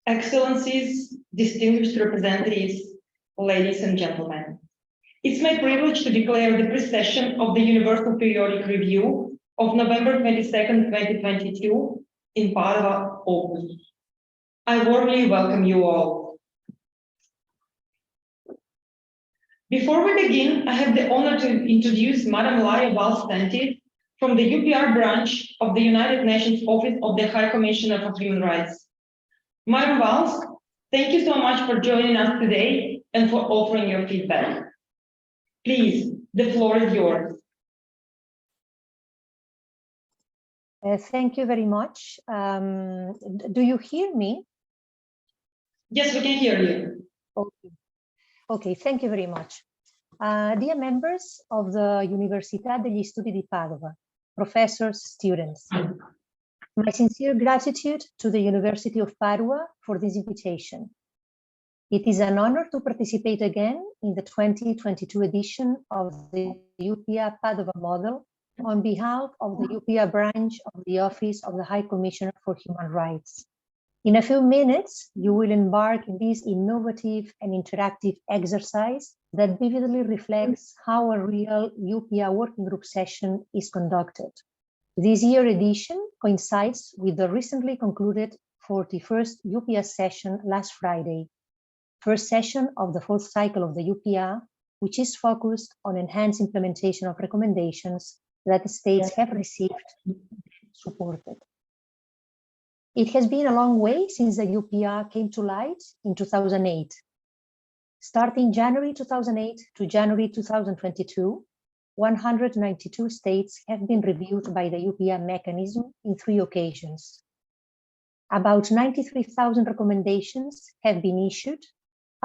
Excellencies, distinguished representatives, ladies and gentlemen. It's my privilege to declare the pre-session of the Universal Periodic Review of November 22nd, 2022 in Padova open. I warmly welcome you all. Before we begin, I have the honor to introduce Madam Laia Valls-Stantis from the UPR branch of the United Nations Office of the High Commissioner for Human Rights. Madam Valls, thank you so much for joining us today and for offering your feedback. Please, the floor is yours. Thank you very much. Do you hear me? Yes, we can hear you. Okay, thank you very much. Dear members of the Università degli Studi di Padova, professors, students, my sincere gratitude to the University of Padua for this invitation. It is an honor to participate again in the 2022 edition of the UPR Padova Model on behalf of the UPR branch of the Office of the High Commissioner for Human Rights. In a few minutes, you will embark in this innovative and interactive exercise that vividly reflects how a real UPR working group session is conducted. This year edition coincides with the recently concluded 41st UPR session last Friday, first session of the fourth cycle of the UPR, which is focused on enhanced implementation of recommendations that the states have received and supported. It has been a long way since the UPR came to light in 2008. Starting January 2008 to January 2022, 192 states have been reviewed by the UPR mechanism in 3 occasions. About 93,000 recommendations have been issued,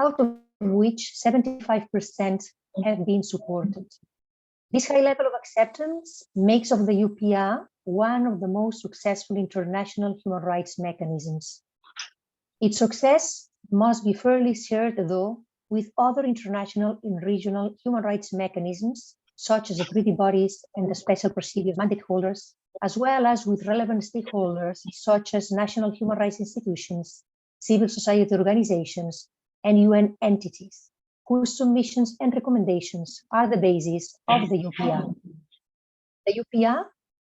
out of which 75% have been supported. This high level of acceptance makes of the UPR one of the most successful international human rights mechanisms. Its success must be fairly shared, though, with other international and regional human rights mechanisms, such as the treaty bodies and the special procedures mandate holders, as well as with relevant stakeholders, such as national human rights institutions, civil society organizations, and UN entities, whose submissions and recommendations are the basis of the UPR. The UPR,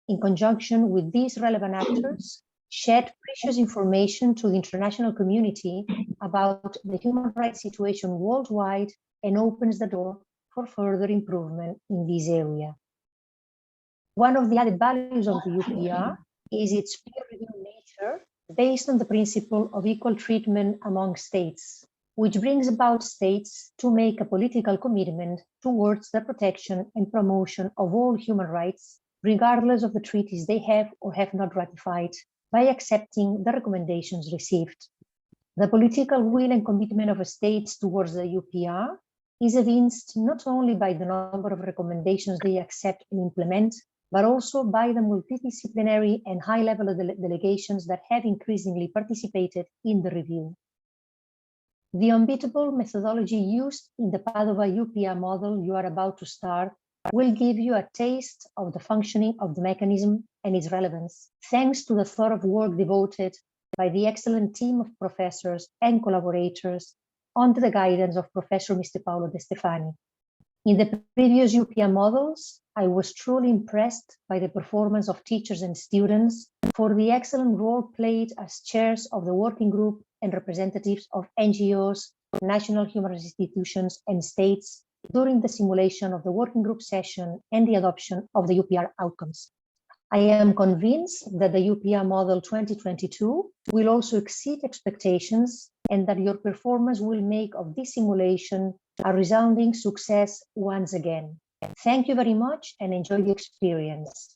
in conjunction with these relevant actors, shed precious information to the international community about the human rights situation worldwide and opens the door for further improvement in this area. One of the added values of the UPR is its peer review nature based on the principle of equal treatment among states, which brings about states to make a political commitment towards the protection and promotion of all human rights, regardless of the treaties they have or have not ratified, by accepting the recommendations received. The political will and commitment of states towards the UPR is evinced not only by the number of recommendations they accept and implement, but also by the multidisciplinary and high-level delegations that have increasingly participated in the review. The unbeatable methodology used in the Padova UPR model you are about to start will give you a taste of the functioning of the mechanism and its relevance, thanks to the thorough work devoted by the excellent team of professors and collaborators under the guidance of Professor Mr. Paolo De Stefani. In the previous UPR models, I was truly impressed by the performance of teachers and students for the excellent role played as chairs of the working group and representatives of NGOs, national human rights institutions, and states during the simulation of the working group session and the adoption of the UPR outcomes. I am convinced that the UPR model 2022 will also exceed expectations and that your performance will make of this simulation a resounding success once again. Thank you very much and enjoy the experience.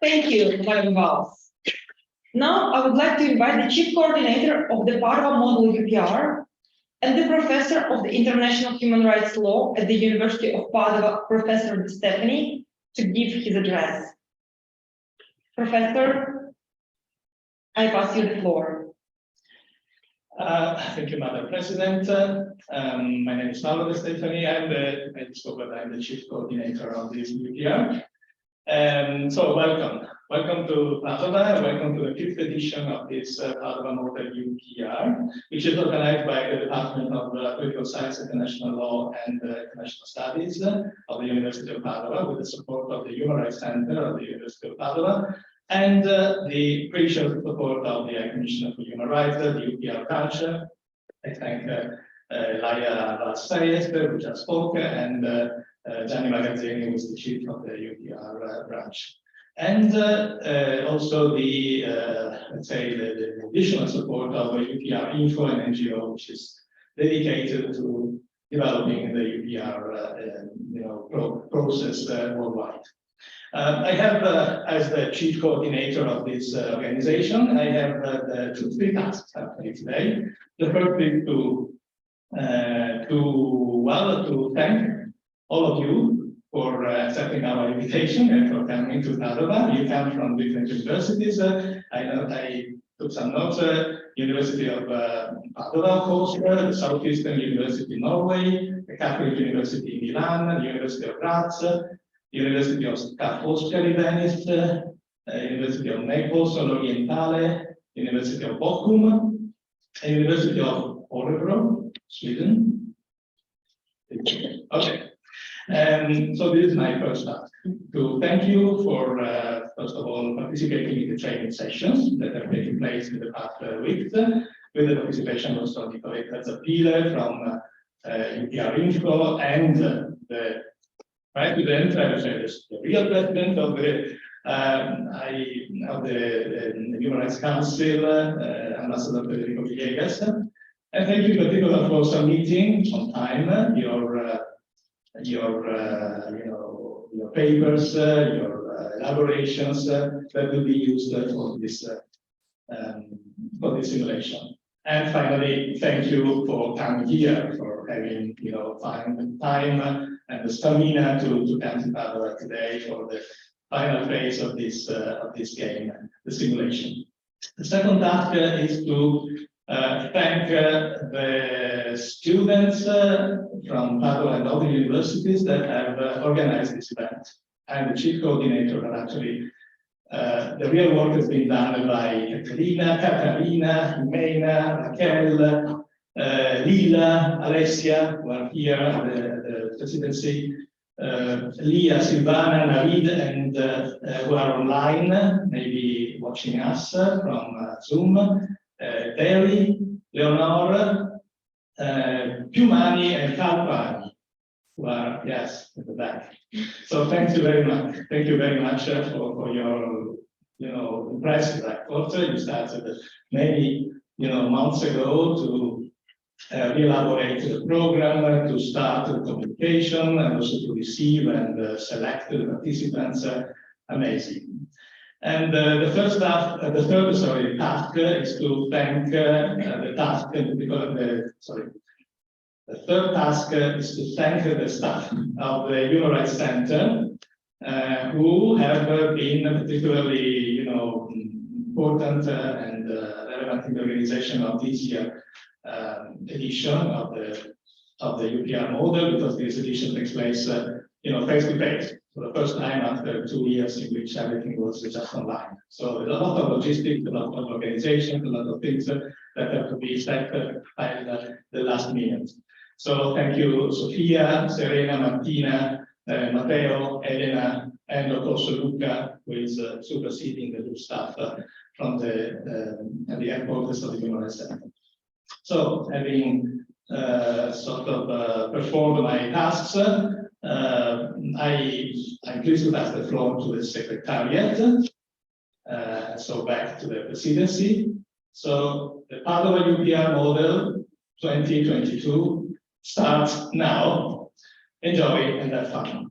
Thank you, Madam Valls. Now, I would like to invite the Chief Coordinator of the Padova Model UPR and the Professor of the International Human Rights Law at the University of Padova, Professor De Stefani, to give his address. Professor, I pass you the floor. Thank you, Madam President. My name is Paolo De Stefani. I spoke that I'm the Chief Coordinator of this UPR. So welcome to Padova, welcome to the 5th edition of this Padova Model UPR, which is organized by the Department of Political Science, International Law and International Studies of the University of Padova, with the support of the Human Rights Center of the University of Padova, and the crucial support of the High Commissioner for Human Rights, the UPR branch. I thank Laia Valsaez, who just spoke, and Gianni Magazzini, who is the chief of the UPR branch. And also the, let's say, the additional support of UPR Info, an NGO, which is dedicated to developing the UPR process worldwide. I have, as the chief coordinator of this organization, I have three tasks happening today. The first is to thank all of you for accepting our invitation and for coming to Padova. You come from different universities. I know I took some notes. University of Padova, of course, the Southeastern University in Norway, the Catholic University in Milan, the University of Graz, University of Ca' Foscari, Venice, University of Naples, Orientale, University of Bochum, University of Örebro, Sweden. Okay. So this is my first task, to thank you for, first of all, participating in the training sessions that have taken place in the past weeks, with the participation also of Nicoletta Zappile from UPR Info and the president, the real president of the Human Rights Council, Ambassador Federico Villegas. And thank you in particular for submitting on time your papers, your elaborations that will be used for this simulation. And finally, thank you for coming here, for having find time and the stamina to come to Padova today for the final phase of this game, the simulation. The second task is to thank the students from Padova and other universities that have organized this event. I'm the chief coordinator, but actually the real work has been done by Caterina, Jimena, Raquel, Lila, Alessia, who are here at the presidency, Lia, Silvana, Navid, and who are online, maybe watching us from Zoom. Terry, Leonora, Piumani, and Calpani, who are, yes, at the back. So thank you very much. Thank you very much for your, impressive effort. You started many, months ago to re-elaborate the program, to start the communication, and also to receive and select the participants. Amazing. And the third task is to thank the third task is to thank the staff of the Human Rights Center, who have been particularly, important and relevant in the organization of this year edition of the UPR model, because this edition takes place, face to face. For the first time after 2 years in which everything was just online. So there's a lot of logistics, a lot of organization, a lot of things that have to be set by the last minute. So thank you, Sofia, Serena, Martina, Matteo, Elena, and of course Luca, who is superseding the group staff from the headquarters of the Human Rights Center. So having sort of performed my tasks, I'm pleased to pass the floor to the Secretariat. So back to the presidency. So the Padova UPR model 2022 starts now. Enjoy and have fun.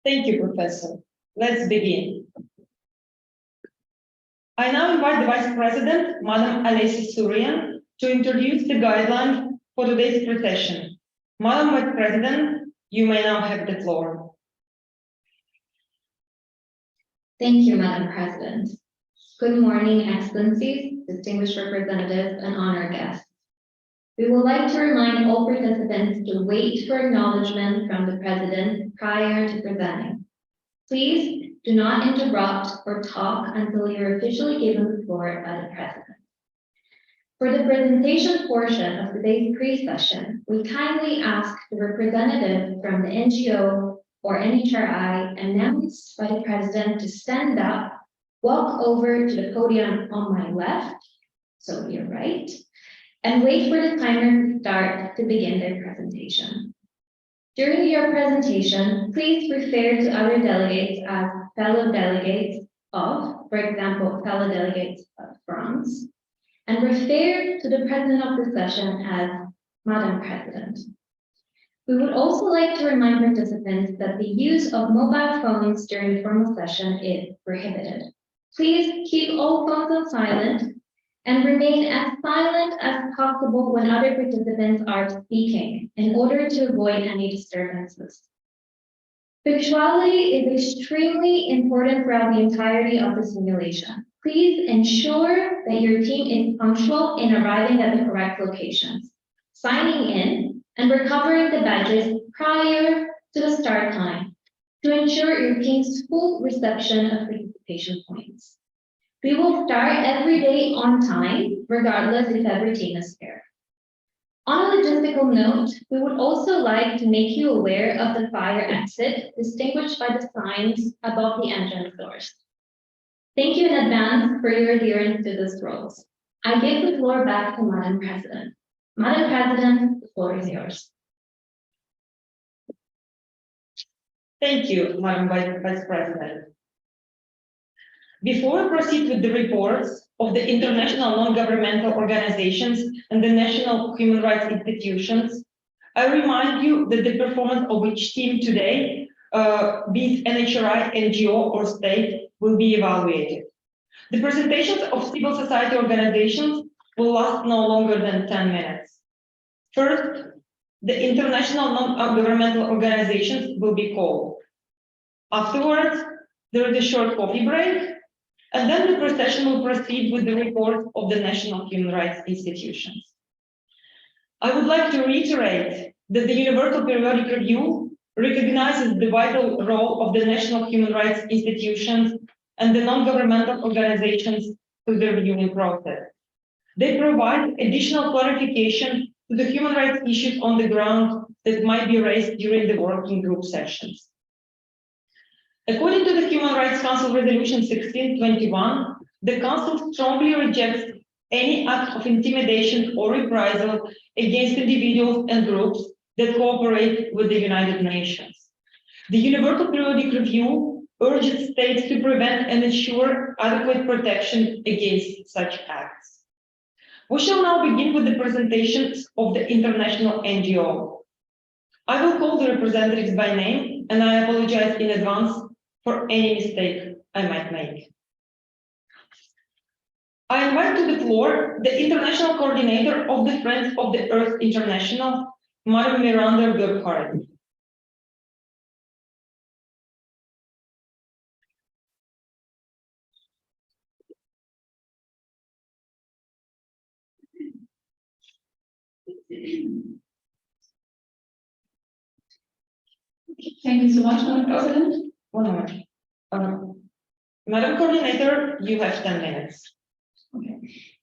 Thank you, Professor. Let's begin. I now invite the Vice President, Madam Alessia Surian, to introduce the guidelines for today's procession. Madam Vice President, you may now have the floor. Thank you, Madam President. Good morning, Excellencies, distinguished representatives, and honored guests. We would like to remind all participants to wait for acknowledgement from the President prior to presenting. Please do not interrupt or talk until you're officially given the floor by the President. For the presentation portion of today's pre-session, we kindly ask the representative from the NGO or NHRI announced by the President to stand up, walk over to the podium on my left, so your right, and wait for the timer to start to begin their presentation. During your presentation, please refer to other delegates as fellow delegates of, for example, fellow delegates of France, and refer to the President of the session as Madam President. We would also like to remind participants that the use of mobile phones during the formal session is prohibited. Please keep all phones on silent and remain as silent as possible when other participants are speaking in order to avoid any disturbances. Punctuality is extremely important throughout the entirety of the simulation. Please ensure that your team is punctual in arriving at the correct locations, signing in, and recovering the badges prior to the start time to ensure your team's full reception of participation points. We will start every day on time, regardless if every team is here. On a logistical note, we would also like to make you aware of the fire exit distinguished by the signs above the entrance doors. Thank you in advance for your adherence to these rules. I give the floor back to Madam President. Madam President, the floor is yours. Thank you, Madam Vice President. Before we proceed with the reports of the international non-governmental organizations and the national human rights institutions, I remind you that the performance of each team today, be it NHRI, NGO, or state, will be evaluated. The presentations of civil society organizations will last no longer than 10 minutes. First, the international non-governmental organizations will be called. Afterwards, there is a short coffee break, and then the procession will proceed with the report of the national human rights institutions. I would like to reiterate that the Universal Periodic Review recognizes the vital role of the national human rights institutions and the non-governmental organizations through the reviewing process. They provide additional clarification to the human rights issues on the ground that might be raised during the working group sessions. According to the Human Rights Council Resolution 1621, the Council strongly rejects any act of intimidation or reprisal against individuals and groups that cooperate with the United Nations. The Universal Periodic Review urges states to prevent and ensure adequate protection against such acts. We shall now begin with the presentations of the international NGO. I will call the representatives by name, and I apologize in advance for any mistake I might make. I invite to the floor the international coordinator of the Friends of the Earth International, Madam Miranda Gerhardt. Thank you so much, Madam President. 1 moment. Madam Coordinator, you have 10 minutes. Okay.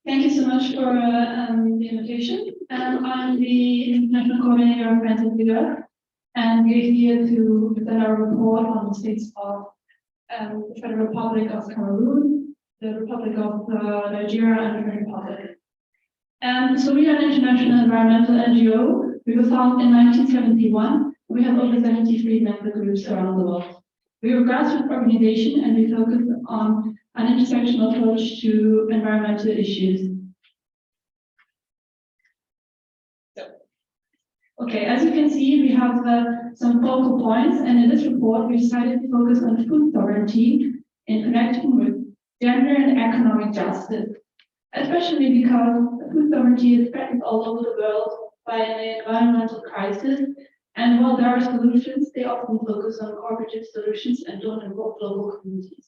Thank you so much for the invitation. I'm the International Coordinator of Friends of the Earth, and we're here to present our report on the states of the Federal Republic of Cameroon, the Republic of Nigeria, and the Dominican Republic. So we are an international environmental NGO. We were founded in 1971. We have over 73 member groups around the world. We are a grassroots organization, and we focus on an intersectional approach to environmental issues. Okay, as you can see, we have some focal points, and in this report, we decided to focus on food sovereignty in connection with gender and economic justice, especially because food sovereignty is threatened all over the world by an environmental crisis. And while there are solutions, they often focus on cooperative solutions and don't involve global communities.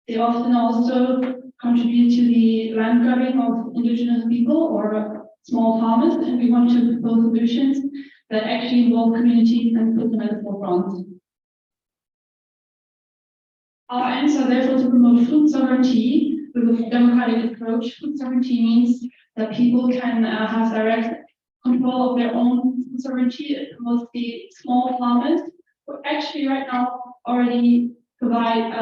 They often also contribute to the land grabbing of indigenous people or small farmers, and we want to propose solutions that actually involve communities and put them at the forefront. Our aims are therefore to promote food sovereignty with a democratic approach. Food sovereignty means that people can have direct control of their own food sovereignty. It promotes the small farmers who actually right now already provide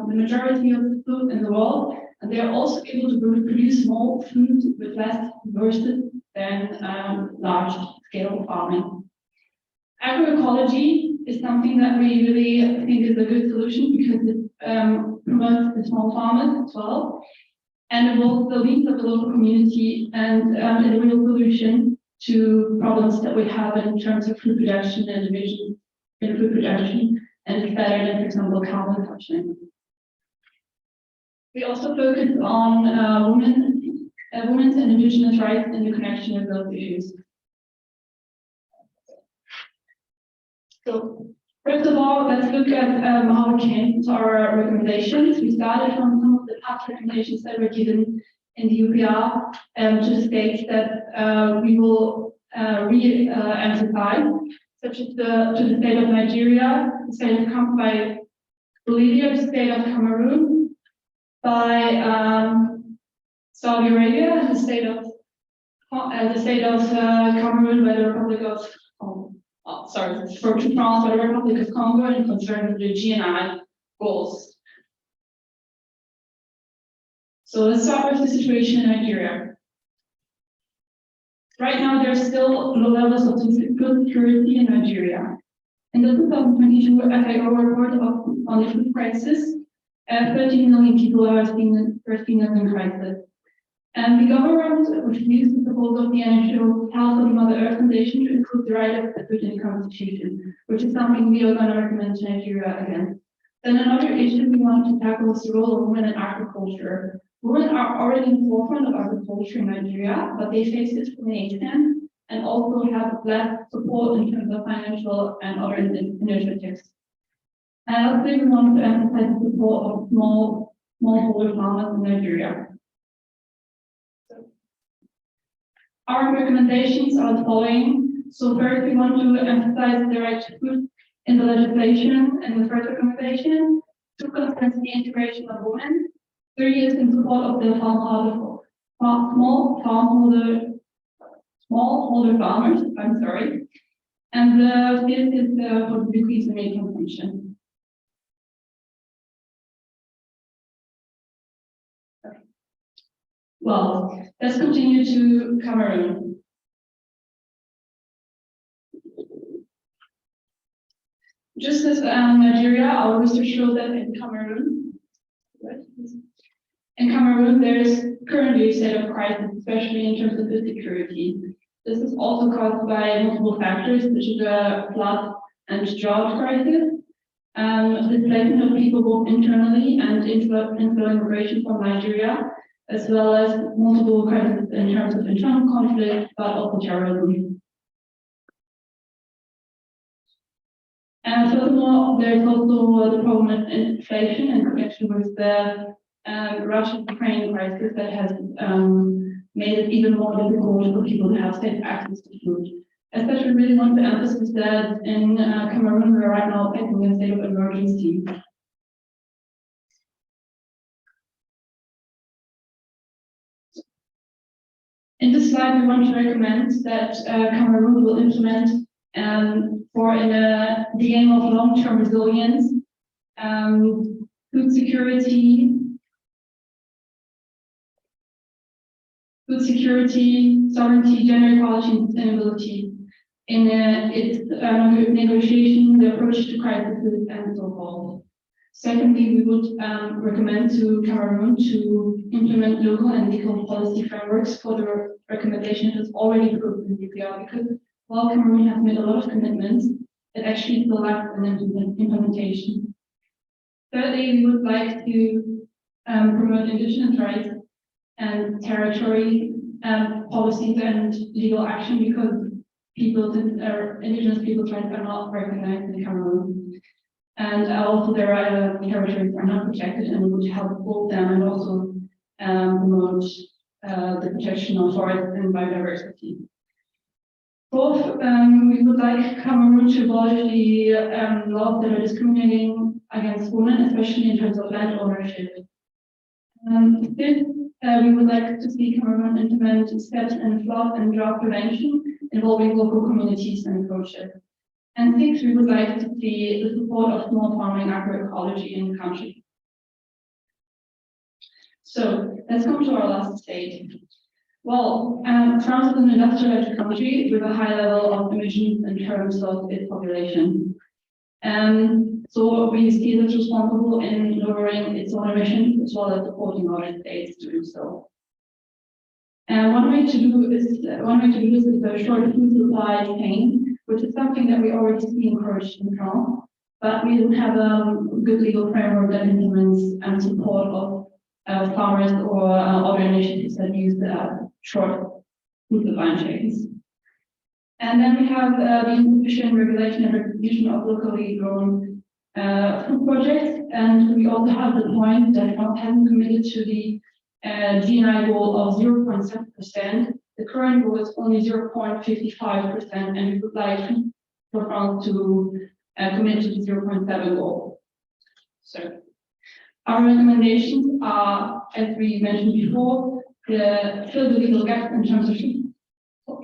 the majority of the food in the world, and they are also able to produce more food with less resources than large-scale farming. Agroecology is something that we really think is a good solution because it promotes the small farmers as well, and involves the needs of the local community, and is a real solution to problems that we have in terms of food production and division in food production, and it's better than, for example, carbon capturing. We also focus on women's and indigenous rights in the connection with those issues. So, first of all, let's look at how we came to our recommendations. We started from some of the past recommendations that were given in the UPR to the states that we will re-emphasize, such as to the state of Nigeria, the state of Bolivia, the state of Cameroon, by Saudi Arabia, and the state of Cameroon by the Republic of France by the Republic of Congo, and concerning the GNI goals. So let's start with the situation in Nigeria. Right now, there's still low levels of food security in Nigeria. In the 2022 FAO report on the food crisis, 13 million people are seen as in crisis. And the government refused the proposal of the NGO Health of the Mother Earth Foundation to include the right of food in the Constitution, which is something we are going to recommend to Nigeria again. Then another issue we want to tackle is the role of women in agriculture. Women are already in the forefront of agriculture in Nigeria, but they face discrimination and also have less support in terms of financial and other initiatives. And lastly, we want to emphasize the support of smallholder farmers in Nigeria. Our recommendations are the following. So first, we want to emphasize the right to food in the legislation and the first recommendation. 2, concerns the integration of women. 3 is in support of the smallholder farmers. I'm sorry. And the 5th is for the decrease in meat consumption. Well, let's continue to Cameroon. Just as Nigeria, our research shows that in Cameroon, there is currently a state of crisis, especially in terms of food security. This is also caused by multiple factors, such as a flood and drought crisis, displacement of people both internally and inflow immigration from Nigeria, as well as multiple crises in terms of internal conflict, but also terrorism. And furthermore, there is also the problem of inflation in connection with the Russian-Ukraine crisis that has made it even more difficult for people to have safe access to food. Especially, really want to emphasize that in Cameroon, we're right now facing a state of emergency. In this slide, we want to recommend that Cameroon will implement the aim of long-term resilience, food security, sovereignty, gender equality, and sustainability in its negotiation, the approach to crises, and so forth. Secondly, we would recommend to Cameroon to implement local and legal policy frameworks for the recommendations that's already approved in the UPR, because while Cameroon has made a lot of commitments, it actually still lacks an implementation. Thirdly, we would like to promote indigenous rights and territory policies and legal action, because indigenous people's rights are not recognized in Cameroon. And also their territories are not protected, and we would help both them and also promote the protection of forests and biodiversity. Fourth, we would like Cameroon to abolish the laws that are discriminating against women, especially in terms of land ownership. Fifth, we would like to see Cameroon implement steps in flood and drought prevention involving local communities and approaches. And sixth, we would like to see the support of small farming agroecology in the country. So let's come to our last stage. Well, France is an industrialized country with a high level of emissions in terms of its population. So we see this responsible in lowering its own emissions as well as supporting other states to do so. And one way to do this is the short food supply chain, which is something that we already see encouraged in France, but we don't have a good legal framework that implements and support of farmers or other initiatives that use the short food supply chains. And then we have the insufficient regulation and recognition of locally grown food projects, and we also have the point that France hasn't committed to the GNI goal of 0.7%. The current goal is only 0.55%, and we would like for France to commit to the 0.7 goal. So our recommendations are, as we mentioned before, fill the legal gap in terms of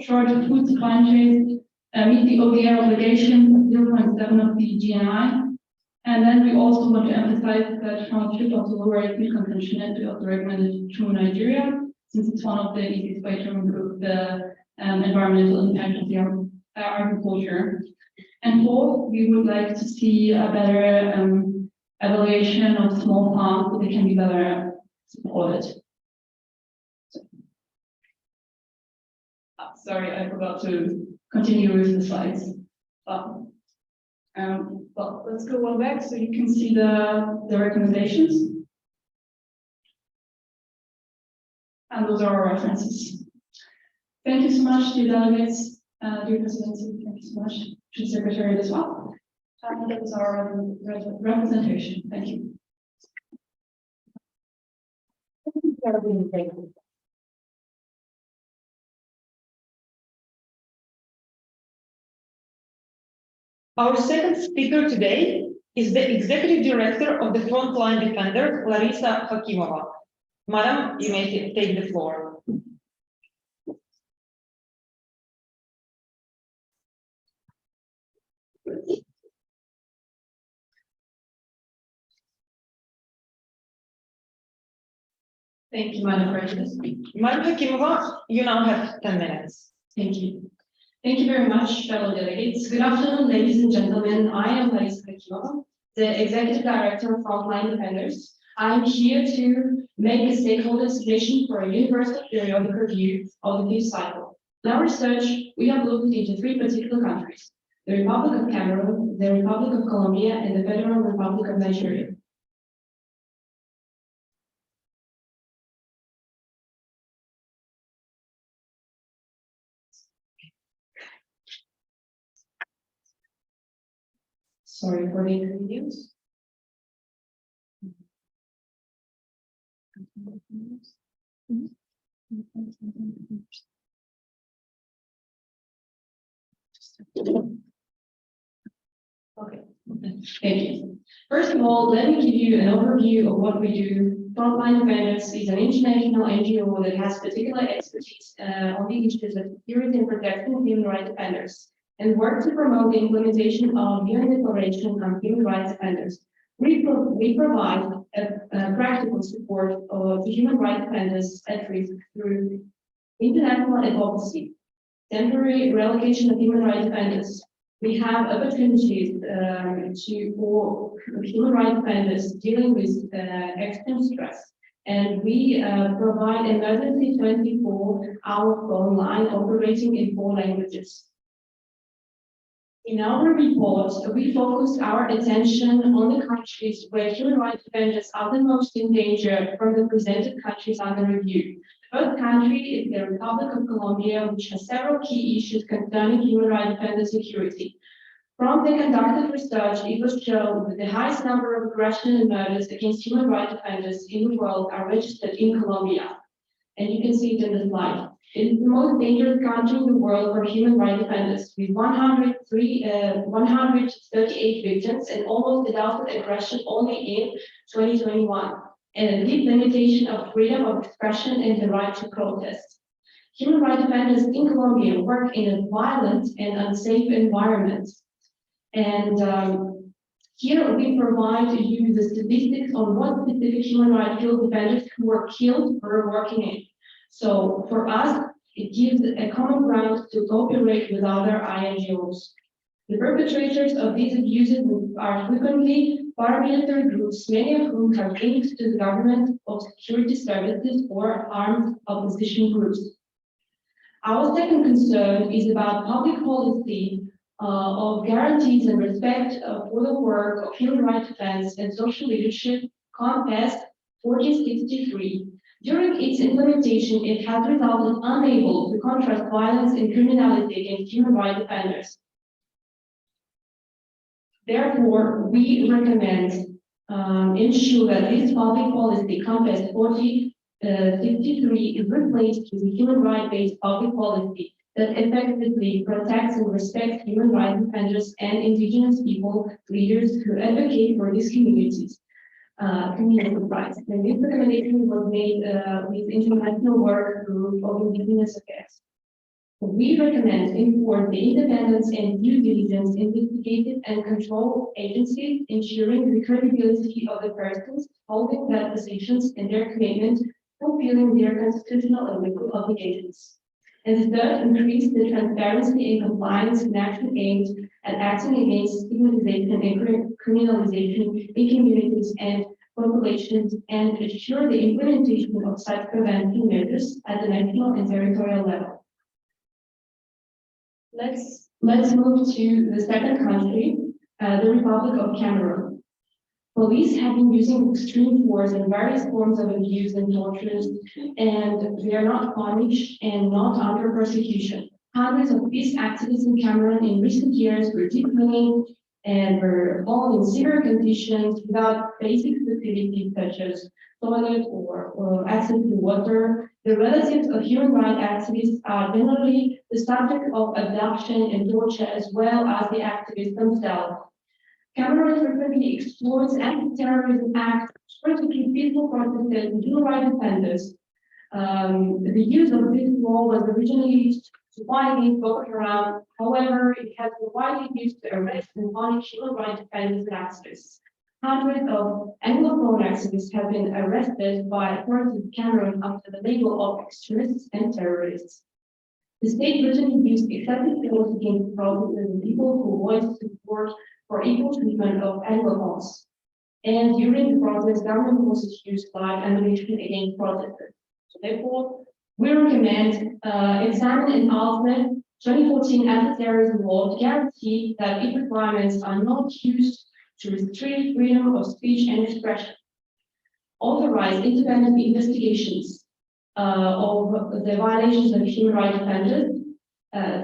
short food supply chains, meet the ODR obligation of 0.7 of the GNI. And then we also want to emphasize that France should also lower its meat consumption, and we also recommend it to Nigeria, since it's one of the easiest ways to improve the environmental impact of the agriculture. And fourth, we would like to see a better evaluation of small farms so they can be better supported. Sorry, I forgot to continue with the slides. But let's go one back so you can see the recommendations. And those are our references. Thank you so much, dear delegates, dear presidency. Thank you so much to the secretary as well. And that was our representation. Thank you. Our second speaker today is the Executive Director of the Frontline Defender, Larissa Hakimova. Madam, you may take the floor. Thank you, Madam President. Madam Hakimova, you now have 10 minutes. Thank you. Thank you very much, fellow delegates. Good afternoon, ladies and gentlemen. I am Larissa Hakimova, the Executive Director of Frontline Defenders. I'm here to make a stakeholder submission for a universal periodic review of the peace cycle. In our research, we have looked into 3 particular countries: the Republic of Cameroon, the Republic of Colombia, and the Federal Republic of Nigeria. Sorry for the inconvenience. Okay, thank you. First of all, let me give you an overview of what we do. Frontline Defenders is an international NGO that has particular expertise on the issues of security and protection of human rights defenders, and work to promote the implementation of UN Declaration on Human Rights Defenders. We provide practical support to human rights defenders at risk through international advocacy, temporary relocation of human rights defenders. We have opportunities for human rights defenders dealing with extreme stress, and we provide emergency 24-hour phone line operating in 4 languages. In our report, we focused our attention on the countries where human rights defenders are the most in danger from the presented countries under review. The first country is the Republic of Colombia, which has several key issues concerning human rights defender security. From the conducted research, it was shown that the highest number of aggression and murders against human rights defenders in the world are registered in Colombia. And you can see it in the slide. It is the most dangerous country in the world for human rights defenders, with 138 victims and almost adulthood aggression only in 2021, and a deep limitation of freedom of expression and the right to protest. Human rights defenders in Colombia work in a violent and unsafe environment. And here we provide you the statistics on what specific human rights field defenders who were killed were working in. So for us, it gives a common ground to cooperate with other INGOs. The perpetrators of these abuses are frequently paramilitary groups, many of whom have links to the government of security services or armed opposition groups. Our second concern is about public policy of guarantees and respect for the work of human rights defense and social leadership, Compass 4063. During its implementation, it has resulted unable to contrast violence and criminality against human rights defenders. Therefore, we recommend ensure that this public policy, Compass 4063, is replaced with a human rights-based public policy that effectively protects and respects human rights defenders and indigenous people leaders who advocate for these communities. Community rights. And this recommendation was made with international work group of indigenous affairs. We recommend enforce the independence and due diligence investigative and control agencies, ensuring the credibility of the persons holding their positions and their commitment to fulfilling their constitutional and legal obligations. And the third, increase the transparency and compliance in action aimed at acting against stigmatization and criminalization in communities and populations, and ensure the implementation of such prevention measures at the national and territorial level. Let's move to the second country, the Republic of Cameroon. Police have been using extreme force and various forms of abuse and torture, and they are not punished and not under persecution. Hundreds of peace activists in Cameroon in recent years were detained and were all in severe conditions without basic facilities such as toilet or access to water. The relatives of human rights activists are generally the subject of abduction and torture, as well as the activists themselves. Cameroon frequently exploits anti-terrorism acts to persecute peaceful protesters and human rights defenders. The use of this law was originally used to fight against Boko Haram. However, it has been widely used to arrest and punish human rights defenders and activists. Hundreds of Anglophone activists have been arrested by authorities of Cameroon after the label of extremists and terrorists. The state originally used excessive force against protesters and people who voiced support for equal treatment of Anglophones. And during the protest, government forces used live ammunition against protesters. So therefore, we recommend examine and alter 2014 anti-terrorism law to guarantee that its requirements are not used to restrict freedom of speech and expression. Authorize independent investigations of the violations of human rights defenders.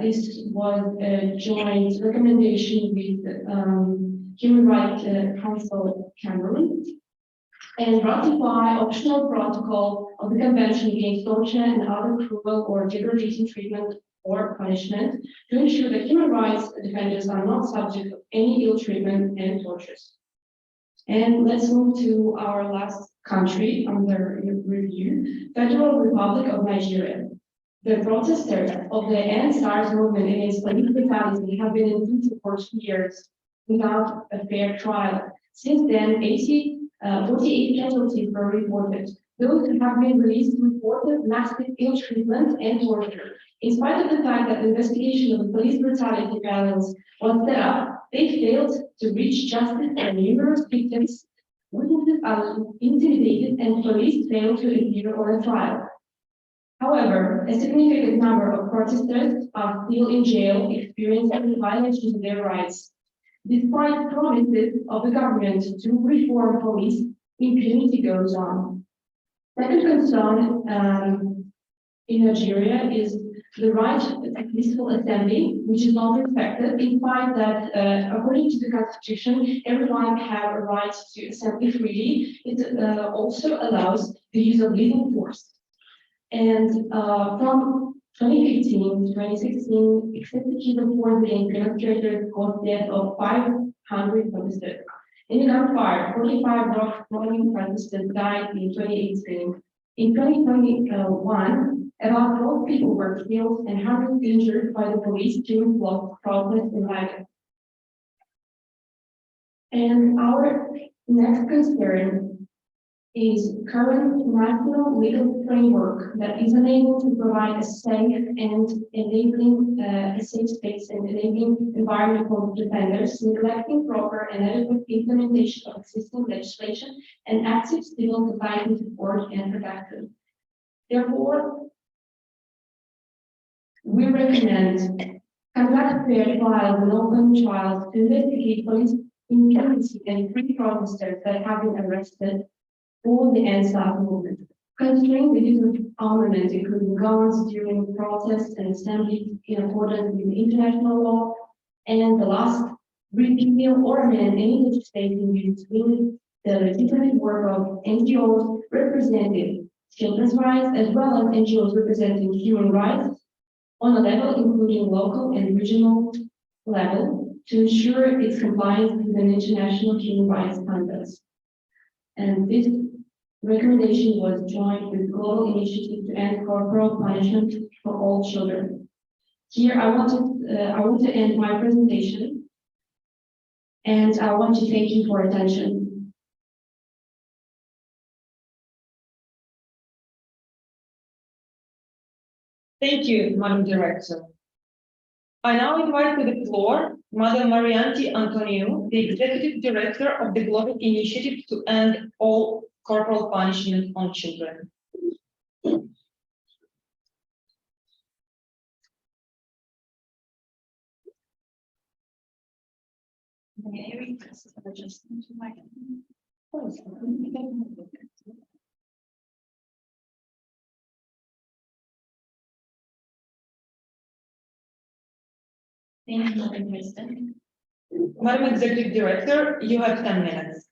This was a joint recommendation with Human Rights Council of Cameroon, and ratify optional protocol of the Convention Against Torture and Other Cruel or Degrading Treatment or Punishment to ensure that human rights defenders are not subject to any ill treatment and tortures. And let's move to our last country under review, Federal Republic of Nigeria. The protesters of the End SARS movement against police brutality have been in prison for 2 years without a fair trial. Since then, 48 casualties were reported. Those who have been released reported massive ill treatment and torture. In spite of the fact that the investigation of the police brutality violence was set up, they failed to reach justice, and numerous victims, witnesses are intimidated, and police failed to appear on a trial. However, a significant number of protesters are still in jail, experiencing violations of their rights. Despite promises of the government to reform police, impunity goes on. Second concern in Nigeria is the right to peaceful assembly, which is not respected, implies that according to the Constitution, everyone have a right to assemble freely. It also allows the use of lethal force. And from 2015 to 2016, excessive force being demonstrated caused death of 500 protesters. In the gunfire, 45 Roman protesters died in 2018. In 2021, about 12 people were killed and hundreds injured by the police during protests in Lagos. And our next concern is current national legal framework that is unable to provide a safe and enabling a safe space and enabling environment for defenders, neglecting proper and adequate implementation of existing legislation and active civil society support and protection. Therefore, we recommend conduct fair trials and open trials to investigate police impunity and free protesters that have been arrested for the anti-SLAPP movement, constrain the use of armament, including guns, during protests and assemblies in accordance with international law, and the last, repeal or amend any legislation used in the legitimate work of NGOs representing children's rights, as well as NGOs representing human rights on a level including local and regional level to ensure its compliance with an international human rights standards. And this recommendation was joined with global initiative to end corporal punishment for all children. Here, I want to end my presentation, and I want to thank you for attention. Thank you, Madam Director. I now invite to the floor Madam Marianti Antoniou, the Executive Director of the Global Initiative to End All Corporal Punishment on Children. Thank you, Madam President. Madam Executive Director, you have 10 minutes.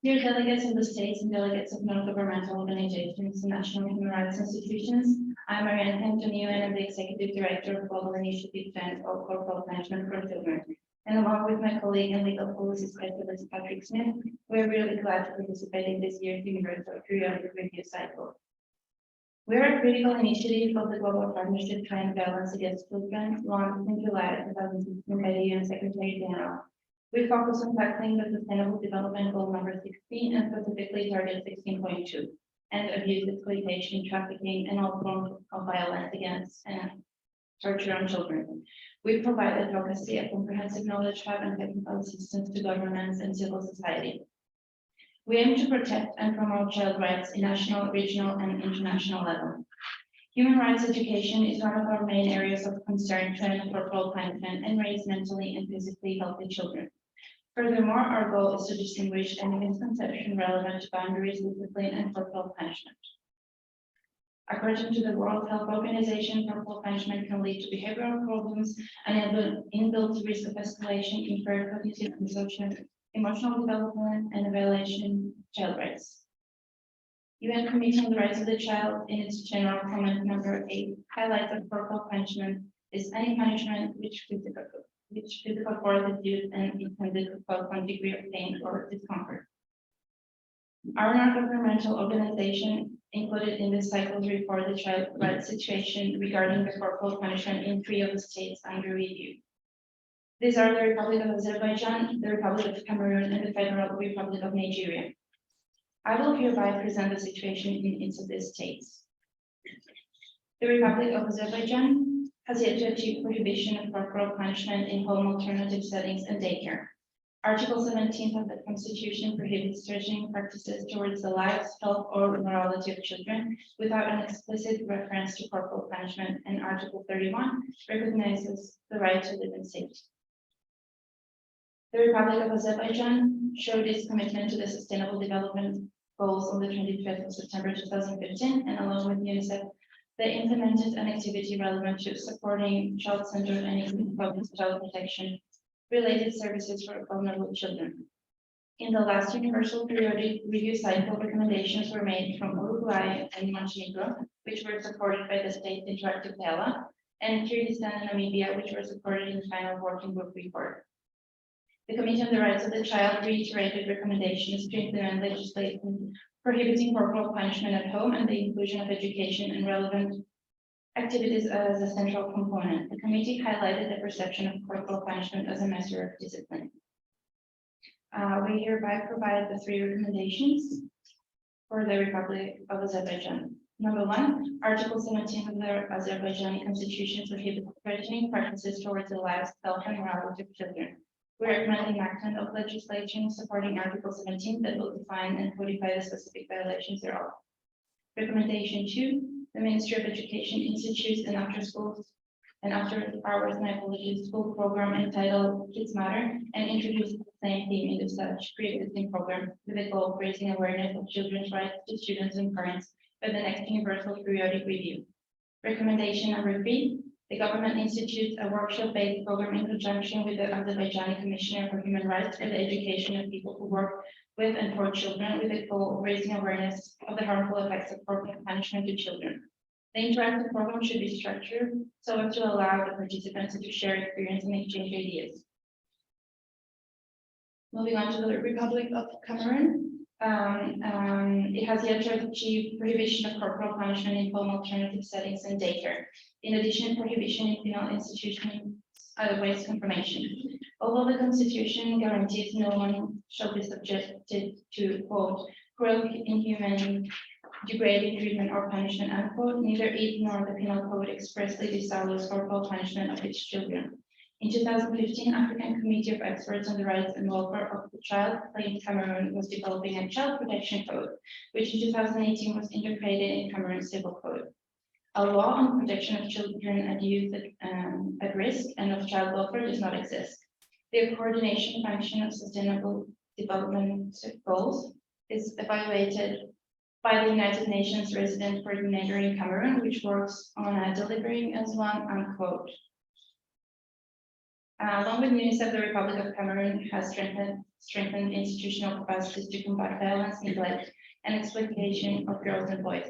Dear delegates of the states and delegates of non-governmental organizations and national human rights institutions, I'm Marianne Antoniou and I'm the Executive Director of Global Initiative to End All Corporal Punishment for Children. And along with my colleague and legal policy specialist Patrick Smith, we're really glad to participate in this year's Universal Periodic Review cycle. We are a critical initiative of the Global Partnership to End Violence Against Children, launched in July 2016 by the UN Secretary General. We focus on tackling the Sustainable Development Goal number 16 and specifically target 16.2, and abuse, exploitation, trafficking, and all forms of violence against and torture on children. We provide advocacy, a comprehensive knowledge hub, and technical assistance to governments and civil society. We aim to protect and promote child rights in national, regional, and international level. Human rights education is one of our main areas of concern to end corporal punishment and raise mentally and physically healthy children. Furthermore, our goal is to distinguish any misconception relevant to boundaries, discipline, and corporal punishment. According to the World Health Organization, corporal punishment can lead to behavioral problems and inbuilt risk of escalation, impaired cognitive and social, emotional development, and violation of child rights. UN Committee on the Rights of the Child, in its general comment number 8, highlights that corporal punishment is any punishment which physical force is used and intended to cause some degree of pain or discomfort. Our non-governmental organization included in this cycle's report the child rights situation regarding the corporal punishment in 3 of the states under review. These are the Republic of Azerbaijan, the Republic of Cameroon, and the Federal Republic of Nigeria. I will hereby present the situation in each of these states. The Republic of Azerbaijan has yet to achieve prohibition of corporal punishment in home alternative settings and daycare. Article 17 of the Constitution prohibits threatening practices towards the lives, health, or morality of children without an explicit reference to corporal punishment, and Article 31 recognizes the right to live in safety. The Republic of Azerbaijan showed its commitment to the Sustainable Development Goals on the 25th of September 2015, and along with UNICEF They implemented an activity relevant to supporting child-centered and focused child protection related services for vulnerable children. In the last Universal Periodic Review cycle, recommendations were made from Uruguay and Montenegro, which were supported by the state interactive TELA, and Kyrgyzstan and Namibia, which were supported in the final working group report. The Committee on the Rights of the Child reiterated recommendations to implement legislation prohibiting corporal punishment at home and the inclusion of education and relevant activities as a central component. The committee highlighted the perception of corporal punishment as a measure of discipline. We hereby provide the 3 recommendations for the Republic of Azerbaijan. Number 1, Article 17 of the Azerbaijani Constitution prohibits threatening practices towards the lives, health, and morality of children. We recommend enactment of legislation supporting Article 17 that will define and codify the specific violations thereof. Recommendation 2, the Ministry of Education institutes an after-hours school program entitled Kids Matter and introduces the same theme into such pre-existing program with the goal of raising awareness of children's rights to students and parents by the next Universal Periodic Review. Recommendation number 3, the government institutes a workshop-based program in conjunction with the Azerbaijani Commissioner for Human Rights for the education of people who work with and for children with the goal of raising awareness of the harmful effects of corporal punishment to children. The interactive program should be structured so as to allow the participants to share experience and exchange ideas. Moving on to the Republic of Cameroon. It has yet to achieve prohibition of corporal punishment in home alternative settings and daycare. In addition, prohibition in penal institutions awaits confirmation. Although the Constitution guarantees no one shall be subjected to, quote, cruel, inhuman, degrading treatment or punishment, unquote, neither it nor the Penal Code expressly disallows corporal punishment of its children. In 2015, African Committee of Experts on the Rights and Welfare of the Child claimed Cameroon was developing a child protection code, which in 2018 was integrated in Cameroon's civil code. A law on protection of children at youth at risk and of child welfare does not exist. The coordination function of sustainable development goals is evaluated by the United Nations Resident Coordinator in Cameroon, which works on delivering as one, unquote. Along with UNICEF, the Republic of Cameroon has strengthened institutional capacities to combat violence, neglect, and exploitation of girls and boys.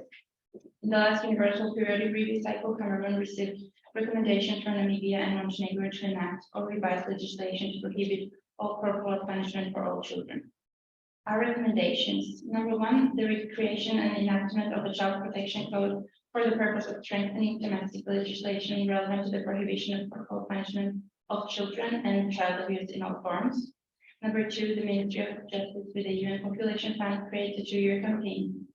In the last Universal Periodic Review cycle, Cameroon received recommendations from Namibia and Montenegro to enact or revise legislation to prohibit all corporal punishment for all children. Our recommendations: number 1, the creation and enactment of a child protection code for the purpose of strengthening domestic legislation relevant to the prohibition of corporal punishment of children and child abuse in all forms. Number 2, the Ministry of Justice with the UN Population Fund creates a 2-year campaign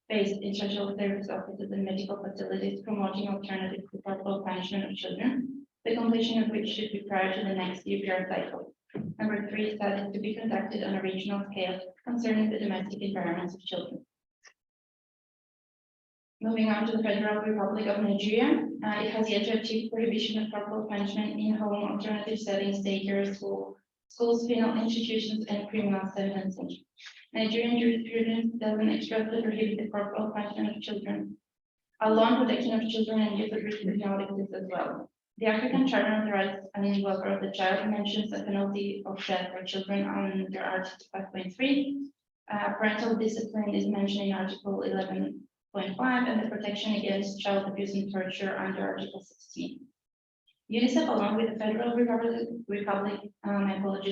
based in social service offices and medical facilities promoting alternatives to corporal punishment of children, the completion of which should be prior to the next UPR cycle. Number 3, studies to be conducted on a regional scale concerning the domestic environments of children. Moving on to the Federal Republic of Nigeria, it has yet to achieve prohibition of corporal punishment in home alternative settings, daycare, schools, penal institutions, and criminal sentencing. Nigerian jurisprudence doesn't expressly prohibit the corporal punishment of children. A law on protection of children and youth at risk does not exist as well. The African Charter on the Rights and Welfare of the Child mentions a penalty of death for children under Article 5.3. Parental discipline is mentioned in Article 11.5, and the protection against child abuse and torture under Article 16. UNICEF, along with the Federal Republic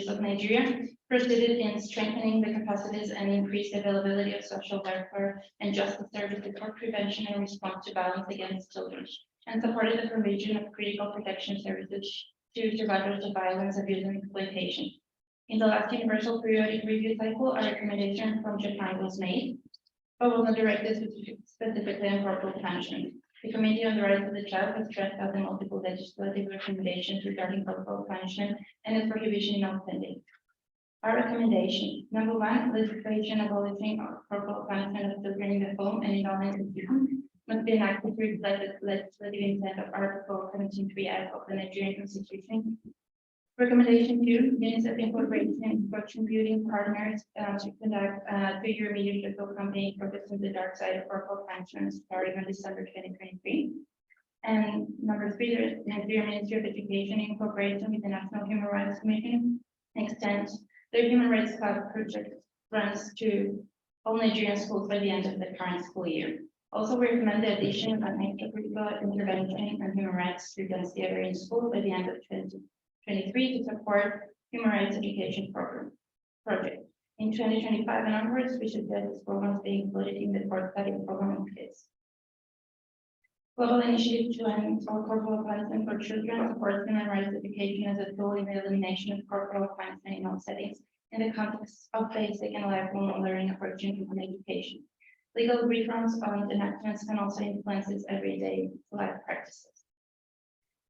of Nigeria, proceeded in strengthening the capacities and increased availability of social welfare and justice services for prevention and response to violence against children, and supported the provision of critical protection services to survivors of violence, abuse, and exploitation. In the last Universal Periodic Review cycle, a recommendation from Japan was made, but was not directed specifically on corporal punishment. The Committee on the Rights of the Child has stressed out the multiple legislative recommendations regarding corporal punishment and its prohibition in all settings. Our recommendation: number 1, legislation abolishing corporal punishment of children in the home and in all institutions must be enacted to reflect the legislative intent of Article 17.3 of the Nigerian Constitution Recommendation 2, UNICEF incorporates and construction building partners to conduct a 3-year leadership campaign focused on the dark side of corporal functions starting on December 2023. And number 3, the Nigeria Ministry of Education in cooperation with the National Human Rights Commission extends the Human Rights Club project runs to all Nigerian schools by the end of the current school year. Also, we recommend the addition of an extracurricular intervention on human rights students theater in school by the end of 2023 to support human rights education project. In 2025 and onwards, we should get this program being included in the fourth study program of kids. Global Initiative to End All Corporal Punishment for Children supports human rights education as a tool in the elimination of corporal punishment in all settings in the context of basic and lifelong learning opportunities and education. Legal reforms on enactments can also influence its everyday life practices.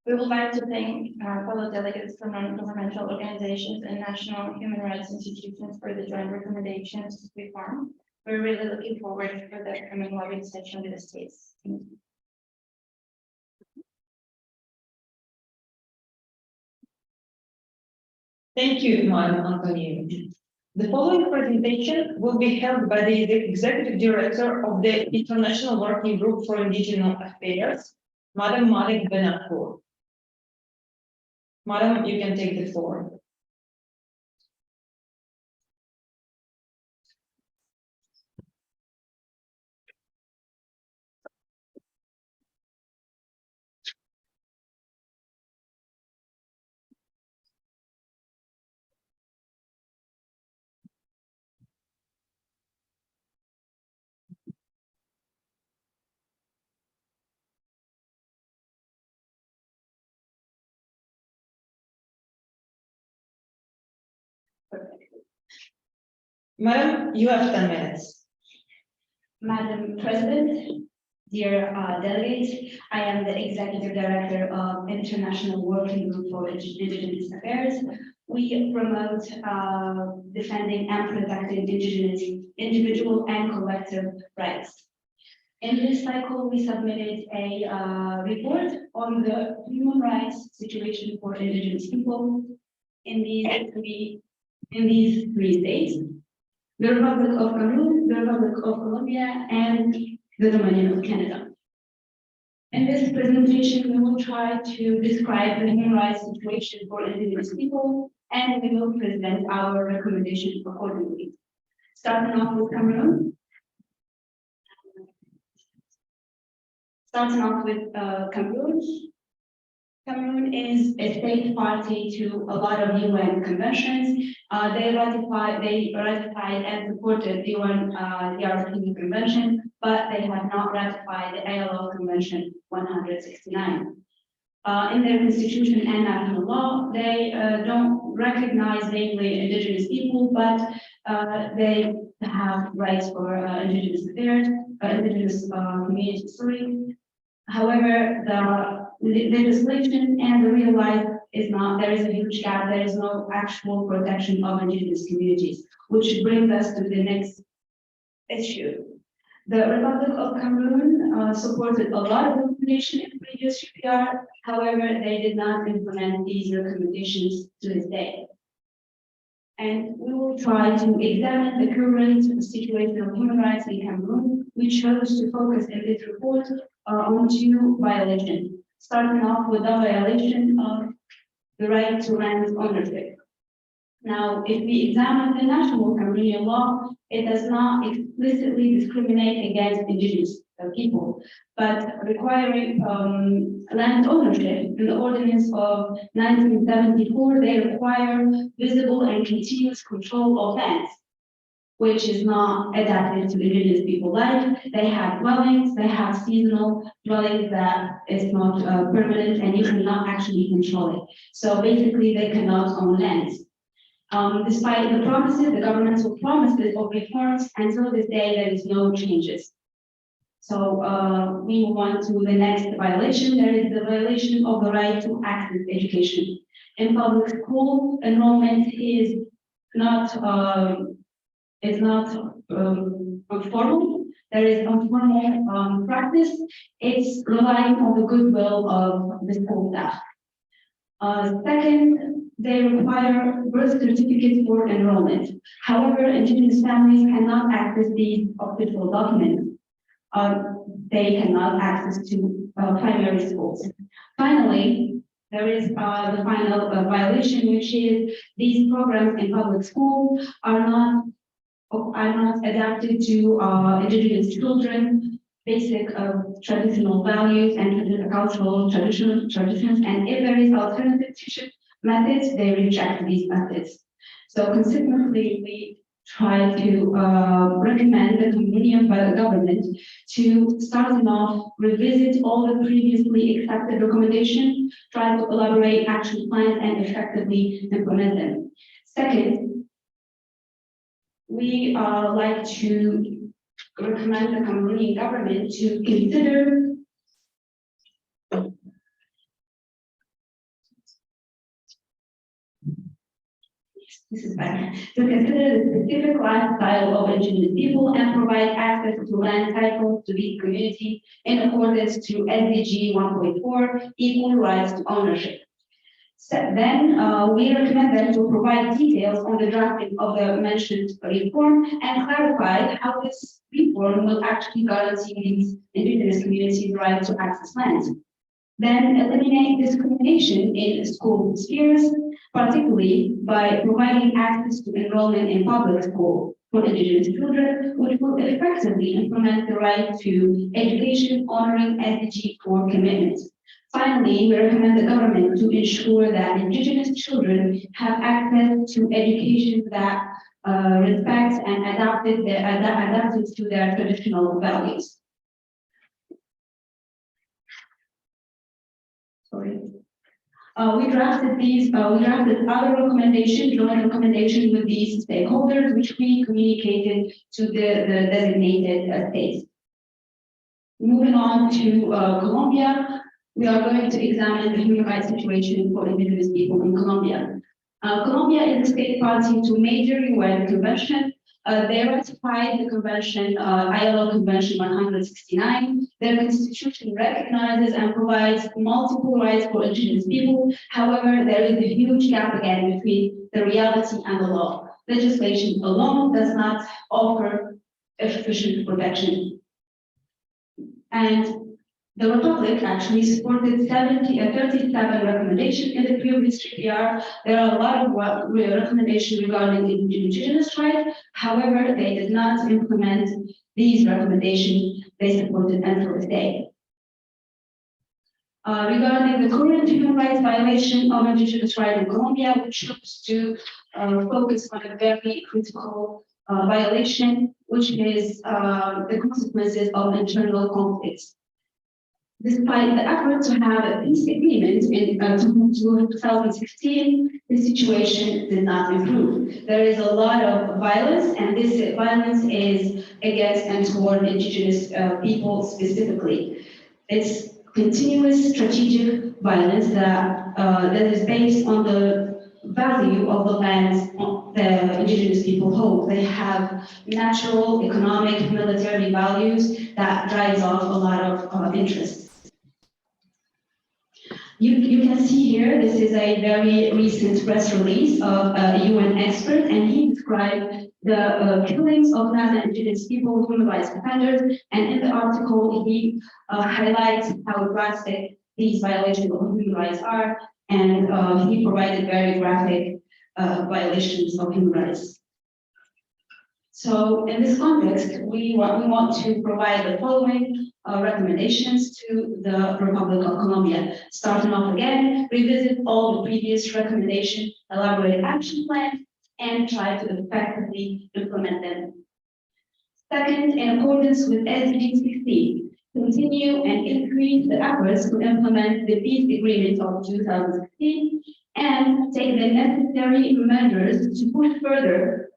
We would like to thank fellow delegates from non-governmental organizations and national human rights institutions for the joint recommendations we formed. We're really looking forward for the upcoming lobbying session with the states. Thank you, Madam Antonio. The following presentation will be held by the Executive Director of the International Working Group for Indigenous Affairs, Madam Malik Benakour. Madam, you can take the floor. Madam, you have 10 minutes. Madam President, dear delegates, I am the Executive Director of International Working Group for Indigenous Affairs. We promote defending and protecting indigenous individual and collective rights. In this cycle, we submitted a report on the human rights situation for indigenous people in these three states: the Republic of Cameroon, the Republic of Colombia, and the Dominion of Canada. In this presentation, we will try to describe the human rights situation for indigenous people, and we will present our recommendations accordingly. Starting off with Cameroon. Cameroon is a state party to a lot of UN conventions. They ratified and supported the UN the Convention, but they have not ratified the ILO Convention 169. In their constitution and national law, they don't recognize namely indigenous people, but they have rights for indigenous affairs, indigenous communities. However, the legislation and the real life is not, there is a huge gap, there is no actual protection of indigenous communities, which brings us to the next issue. The Republic of Cameroon supported a lot of recommendations in previous UPR, however, they did not implement these recommendations to this day. And we will try to examine the current situation of human rights in Cameroon. We chose to focus in this report on two violations, starting off with the violation of the right to land ownership. Now, if we examine the national Cameroonian law, it does not explicitly discriminate against indigenous people, but requiring land ownership. In the ordinance of 1974, they require visible and continuous control of lands, which is not adapted to indigenous people life. They have dwellings, they have seasonal dwellings that is not permanent, and you cannot actually control it. So basically, they cannot own lands. Despite the promises, the governmental promises of reforms, until this day, there is no changes. So we move on to the next violation. There is the violation of the right to access education. In public school, enrollment is not formal. There is informal practice. It's relying on the goodwill of the school staff. Second, they require birth certificates for enrollment. However, Indigenous families cannot access these official documents. They cannot access to primary schools. Finally, there is the final violation, which is these programs in public schools are not adapted to Indigenous children, basic traditional values and cultural traditions. And if there is alternative teaching methods, they reject these methods. So consequently, we try to recommend the Communion by the government to starting off, revisit all the previously accepted recommendations, try to elaborate action plans and effectively implement them. Second, we like to recommend the Cambodian government to consider this is better. To consider the specific lifestyle of Indigenous people and provide access to land titles to these communities in accordance to SDG 1.4, equal rights to ownership. So then we recommend them to provide details on the drafting of the mentioned reform and clarify how this reform will actually guarantee these Indigenous communities' right to access land. Then eliminate discrimination in school spheres, particularly by providing access to enrollment in public school for Indigenous children, which will effectively implement the right to education honoring SDG 4 commitments. Finally, we recommend the government to ensure that Indigenous children have access to education that respects and adapted to their traditional values. Sorry. We drafted other recommendations, joint recommendations with these stakeholders, which we communicated to the designated states. Moving on to Colombia, we are going to examine the human rights situation for Indigenous people in Colombia. Colombia is a state party to major UN convention. They ratified the convention, ILO Convention 169. Their constitution recognizes and provides multiple rights for Indigenous people. However, there is a huge gap again between the reality and the law. Legislation alone does not offer efficient protection. And the Republic actually supported 37 recommendations in the previous UPR. There are a lot of recommendations regarding the Indigenous rights. However, they did not implement these recommendations they supported until today. Regarding the current human rights violation of Indigenous rights in Colombia, which choose to focus on a very critical violation, which is the consequences of internal conflicts. Despite the effort to have a peace agreement in 2016, the situation did not improve. There is a lot of violence, and this violence is against and toward Indigenous people specifically. It's continuous strategic violence that is based on the value of the lands the Indigenous people hold. They have natural, economic, military values that drives off a lot of interest. You can see here, this is a very recent press release of a UN expert, and he described the killings of Nana Indigenous people, human rights defenders, and in the article, he highlights how drastic these violations of human rights are, and he provided very graphic violations of human rights. So in this context, we want to provide the following recommendations to the Republic of Colombia. Starting off again, revisit all the previous recommendations, elaborate action plans, and try to effectively implement them. Second, in accordance with SDG 16, continue and increase the efforts to implement the peace agreement of 2016 and take the necessary measures to push further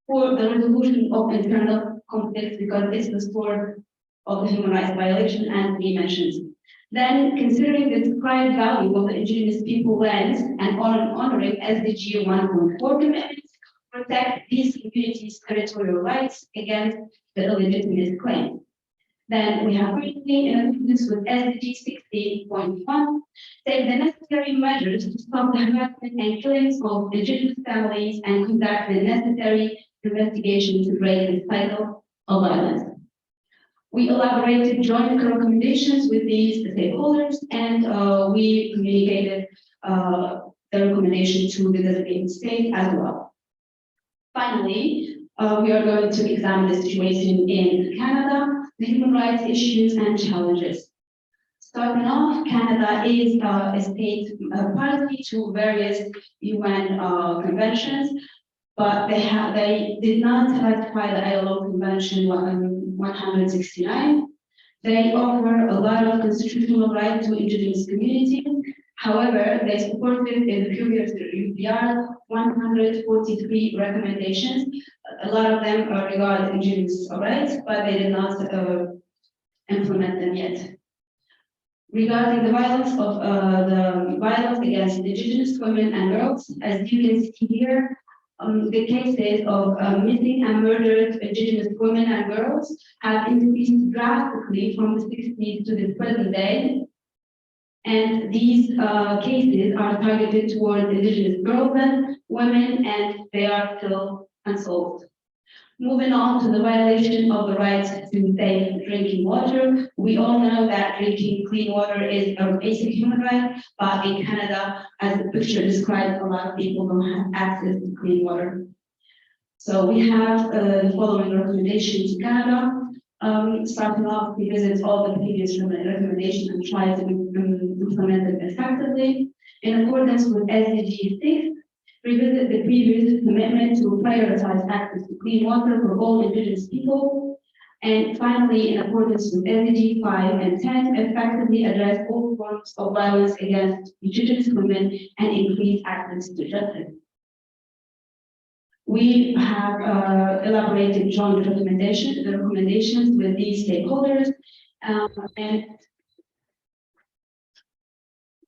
for the resolution of internal conflicts, because this is for of the human rights violation and we mentioned. Then, considering the described value of the Indigenous people lands and honoring SDG 1.4 commitments, protect these communities' territorial rights against the illegitimate claim. Then we have recently, in accordance with SDG 16.1, take the necessary measures to stop the harassment and killings of indigenous families and conduct the necessary investigation to break the cycle of violence. We elaborated joint recommendations with these stakeholders, and we communicated the recommendation to the designated state as well. Finally, we are going to examine the situation in Canada, the human rights issues and challenges. Starting off, Canada is a state party to various UN conventions, but they did not ratify the ILO Convention 169. They offer a lot of constitutional rights to indigenous communities. However, they supported in the previous UPR 143 recommendations. A lot of them regard indigenous rights, but they did not implement them yet. Regarding the violence against indigenous women and girls, as you can see here, the cases of missing and murdered indigenous women and girls have increased drastically from the 60s to the present day. And these cases are targeted towards indigenous girls and women, and they are still unsolved. Moving on to the violation of the right to safe drinking water. We all know that drinking clean water is a basic human right, but in Canada, as the picture describes, a lot of people don't have access to clean water. So we have the following recommendations to Canada. Starting off, we visit all the previous recommendations and try to implement them effectively. In accordance with SDG 6, revisit the previous commitment to prioritize access to clean water for all indigenous people. And finally, in accordance with SDG 5 and 10, effectively address all forms of violence against indigenous women and increase access to justice. We have elaborated joint recommendations with these stakeholders,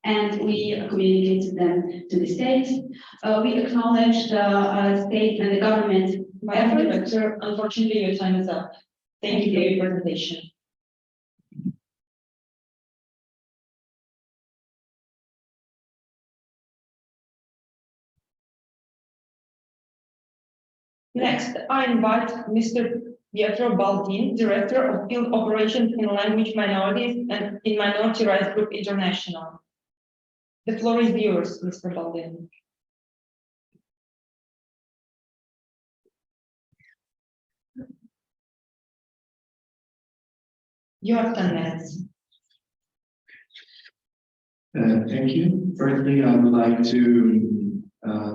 and we communicated them to the state. We acknowledge the state and the government. Madam Director, unfortunately, your time is up. Thank you for your presentation. Next, I invite Mr. Pietro Baldin, Director of Field Operations in Language Minorities and in Minority Rights Group International. The floor is yours, Mr. Baldin. You have 10 minutes. Thank you. Firstly, I would like to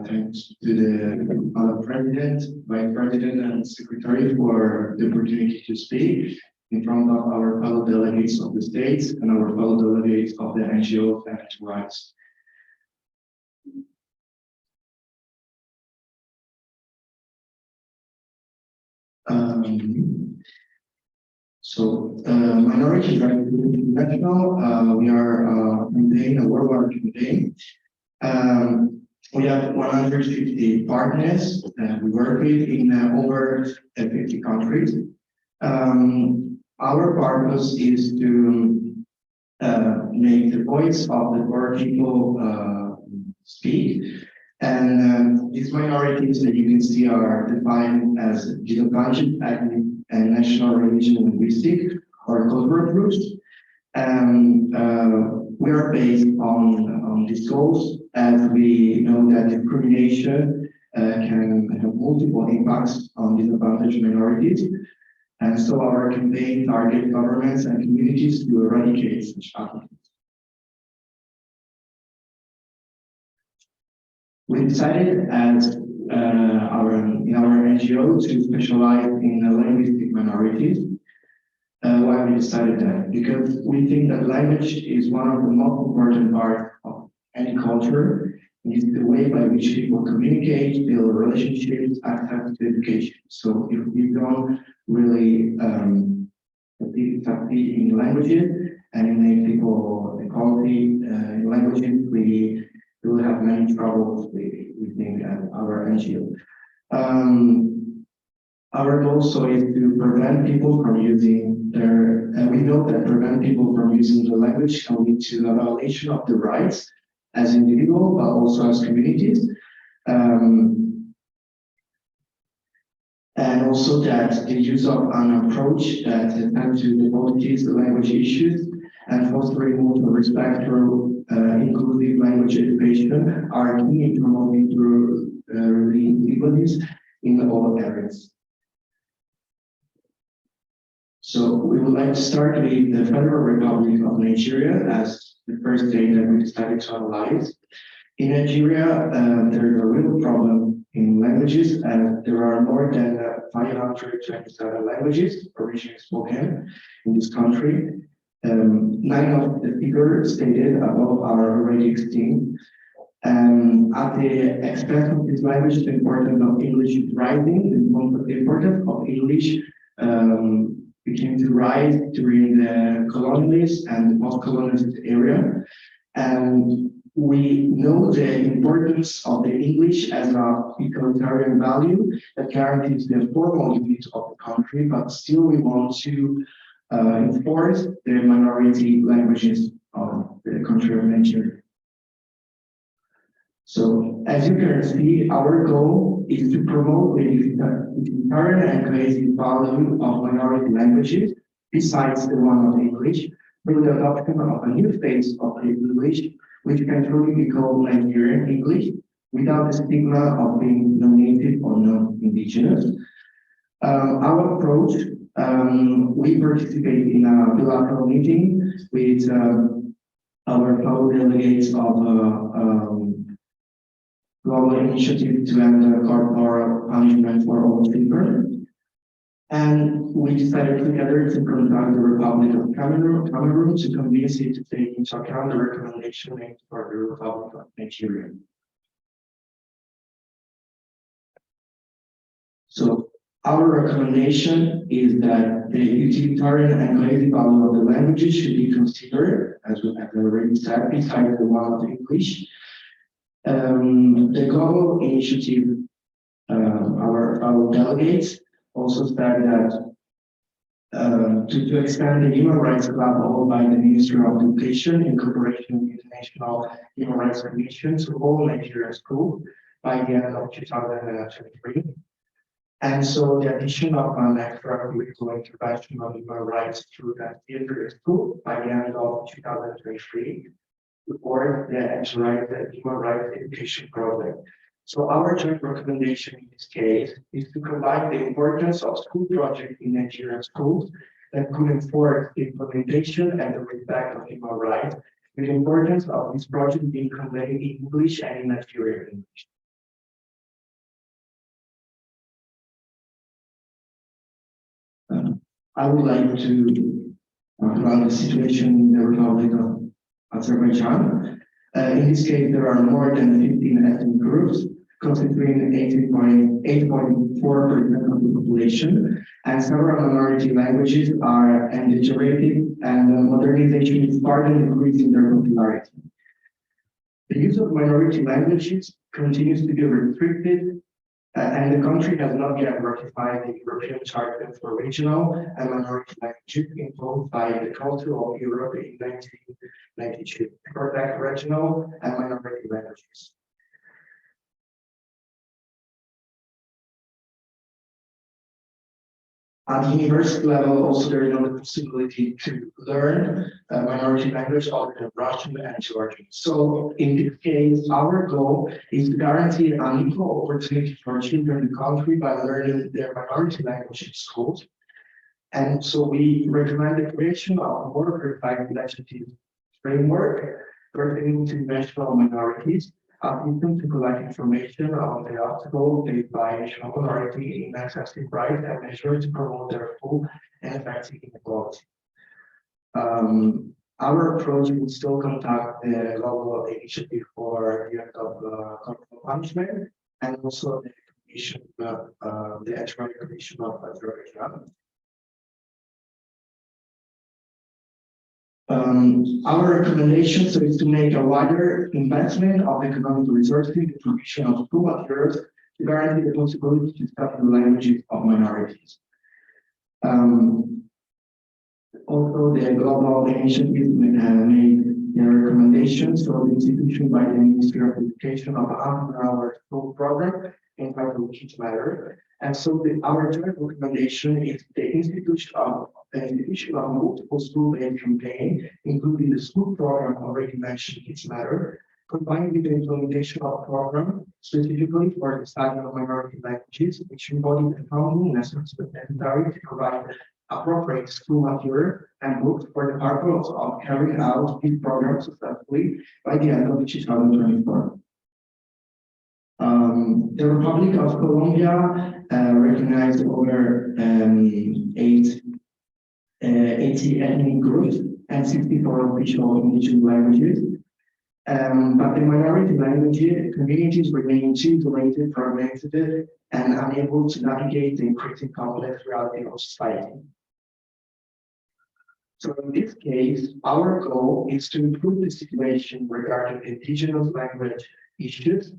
thanks to the President, Vice President, and Secretary for the opportunity to speak in front of our fellow delegates of the states and our fellow delegates of the NGOs and rights. Minority Rights International, we are campaign, a worldwide campaign. We have 150 partners that we work with in over 50 countries. Our purpose is to make the voice of the poor people speak. And these minorities that you can see are defined as disadvantaged, ethnic, and national, religion, linguistic, or cultural groups. And we are based on these goals, as we know that discrimination can have multiple impacts on disadvantaged minorities. And so our campaign targets governments and communities to eradicate such attitudes. We decided as in our NGO to specialize in linguistic minorities. Why we decided that? Because we think that language is one of the most important parts of any culture. It's the way by which people communicate, build relationships, access to education. So if we don't really succeed in languages and make people equality in languages, we will have many troubles, we think, at our NGO. Our goal so is to prevent people from using their, we know that prevent people from using the language can lead to a violation of the rights as individuals, but also as communities. And also that the use of an approach that attempts to democratize the language issues and fostering mutual respect through inclusive language education are key in promoting linguistics in all areas. So we would like to start with the Federal Republic of Nigeria as the first state that we decided to analyze. In Nigeria, there is a real problem in languages, and there are more than 527 languages originally spoken in this country. 9 of the figures stated above are already extinct. At the expense of this language, the importance of English is rising. The importance of English began to rise during the colonialist and the post-colonialist era. And we know the importance of the English as a egalitarian value that guarantees the formal unity of the country, but still we want to enforce the minority languages of the country of Nigeria. So, as you can see, our goal is to promote the egalitarian and cohesive value of minority languages, besides the one of English, through the adoption of a new phase of the English, which can truly be called Nigerian English, without the stigma of being non-native or non-indigenous. Our approach, we participate in a bilateral meeting with our fellow delegates of global initiative to end corporal punishment for all people. And we decided together to contact the Republic of Cameroon to convince it to take into account the recommendation made for the Republic of Nigeria. So our recommendation is that the utilitarian and cohesive value of the languages should be considered, as we have already said, besides the one of English. The global initiative, our delegates also said that to expand the Human Rights Club held by the Ministry of Education in cooperation with the National Human Rights Commission to all Nigerian schools by the end of 2023. And so the addition of an extracurricular intervention on human rights through that theater school by the end of 2023 support the human rights education project. So our joint recommendation in this case is to combine the importance of school projects in Nigerian schools that could enforce the implementation and the respect of human rights, with the importance of this project being conveyed in English and in Nigerian English. I would like to talk about the situation in the Republic of Azerbaijan. In this case, there are more than 15 ethnic groups, constituting 8.4% of the population, and several minority languages are endangered, and modernization is part of increasing their popularity. The use of minority languages continues to be restricted, and the country has not yet ratified the European Charter for Regional and Minority Languages imposed by the Council of Europe in 1992 to protect regional and minority languages. At the university level, also there is no possibility to learn a minority language other than Russian and Georgian. So in this case, our goal is to guarantee an equal opportunity for children in the country by learning their minority language in schools. And so we recommend the creation of a more precise legislative framework pertaining to national minorities, assisting to collect information on the obstacles faced by national minority in accessing rights and measures to promote their full and effective equality. Our approach will still conduct the global initiative for the end of corporal punishment and also the commission, the anti-recognition of Azerbaijan. Our recommendation is to make a wider investment of economic resources in the provision of school materials to guarantee the possibility to study the languages of minorities. Also, the global initiative made their recommendations to the institution by the Ministry of Education of a half-an-hour school program entitled Kids Matter. And so our joint recommendation is the institution of multiple school-based campaign, including the school program already mentioned, Kids Matter, combined with the implementation of a program specifically for the study of minority languages, which embodies the founding lessons necessary to provide appropriate school material and books for the purpose of carrying out this program successfully by the end of 2024. The Republic of Colombia recognized over 80 ethnic groups and 64 official indigenous languages. But the minority language communities remain too isolated, fragmented, and unable to navigate the increasing complex reality of society. So in this case, our goal is to improve the situation regarding indigenous language issues,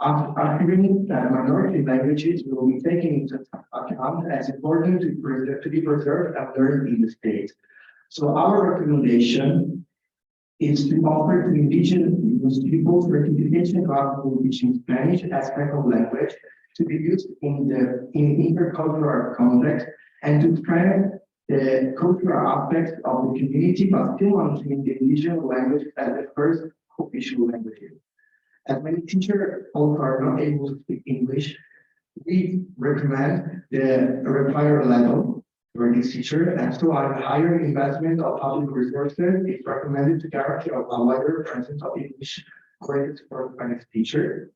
arguing that minority languages will be taken into account as important to be preserved and learned in the state. So our recommendation is to offer to indigenous people certification of teaching Spanish as second language to be used in intercultural context and to strengthen the cultural aspects of the community, but still maintaining the indigenous language as the first official language. As many teachers also are not able to speak English, we recommend the required level for this teacher, and so a higher investment of public resources is recommended to guarantee a wider presence of English credits for Spanish teachers.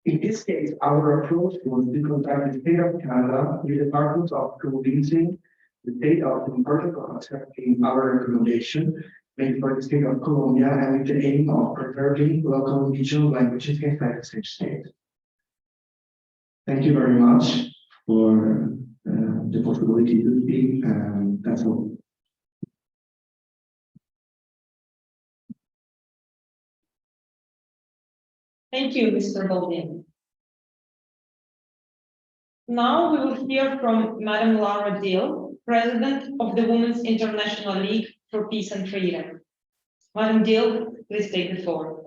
In this case, our approach was to contact the state of Canada with the purpose of convincing the state of the importance of accepting our recommendation made for the state of Colombia and with the aim of preserving local indigenous languages inside the same state. Thank you very much for the possibility to speak, and that's all. Thank you, Mr. Baldin. Now we will hear from Madam Laura Dill, President of the Women's International League for Peace and Freedom. Madam Dill, please take the floor.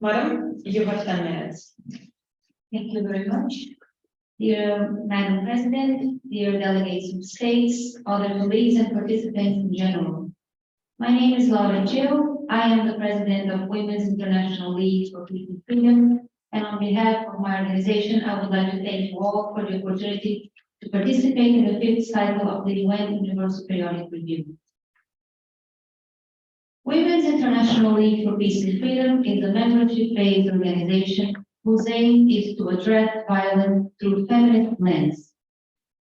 Madam, you have 10 minutes. Thank you very much. Dear Madam President, dear delegates from states, other colleagues and participants in general. My name is Laura Jill. I am the President of Women's International League for Peace and Freedom, and on behalf of my organization, I would like to thank you all for the opportunity to participate in the 5th cycle of the UN Universal Periodic Review. Women's International League for Peace and Freedom is a membership-based organization whose aim is to address violence through feminist lens.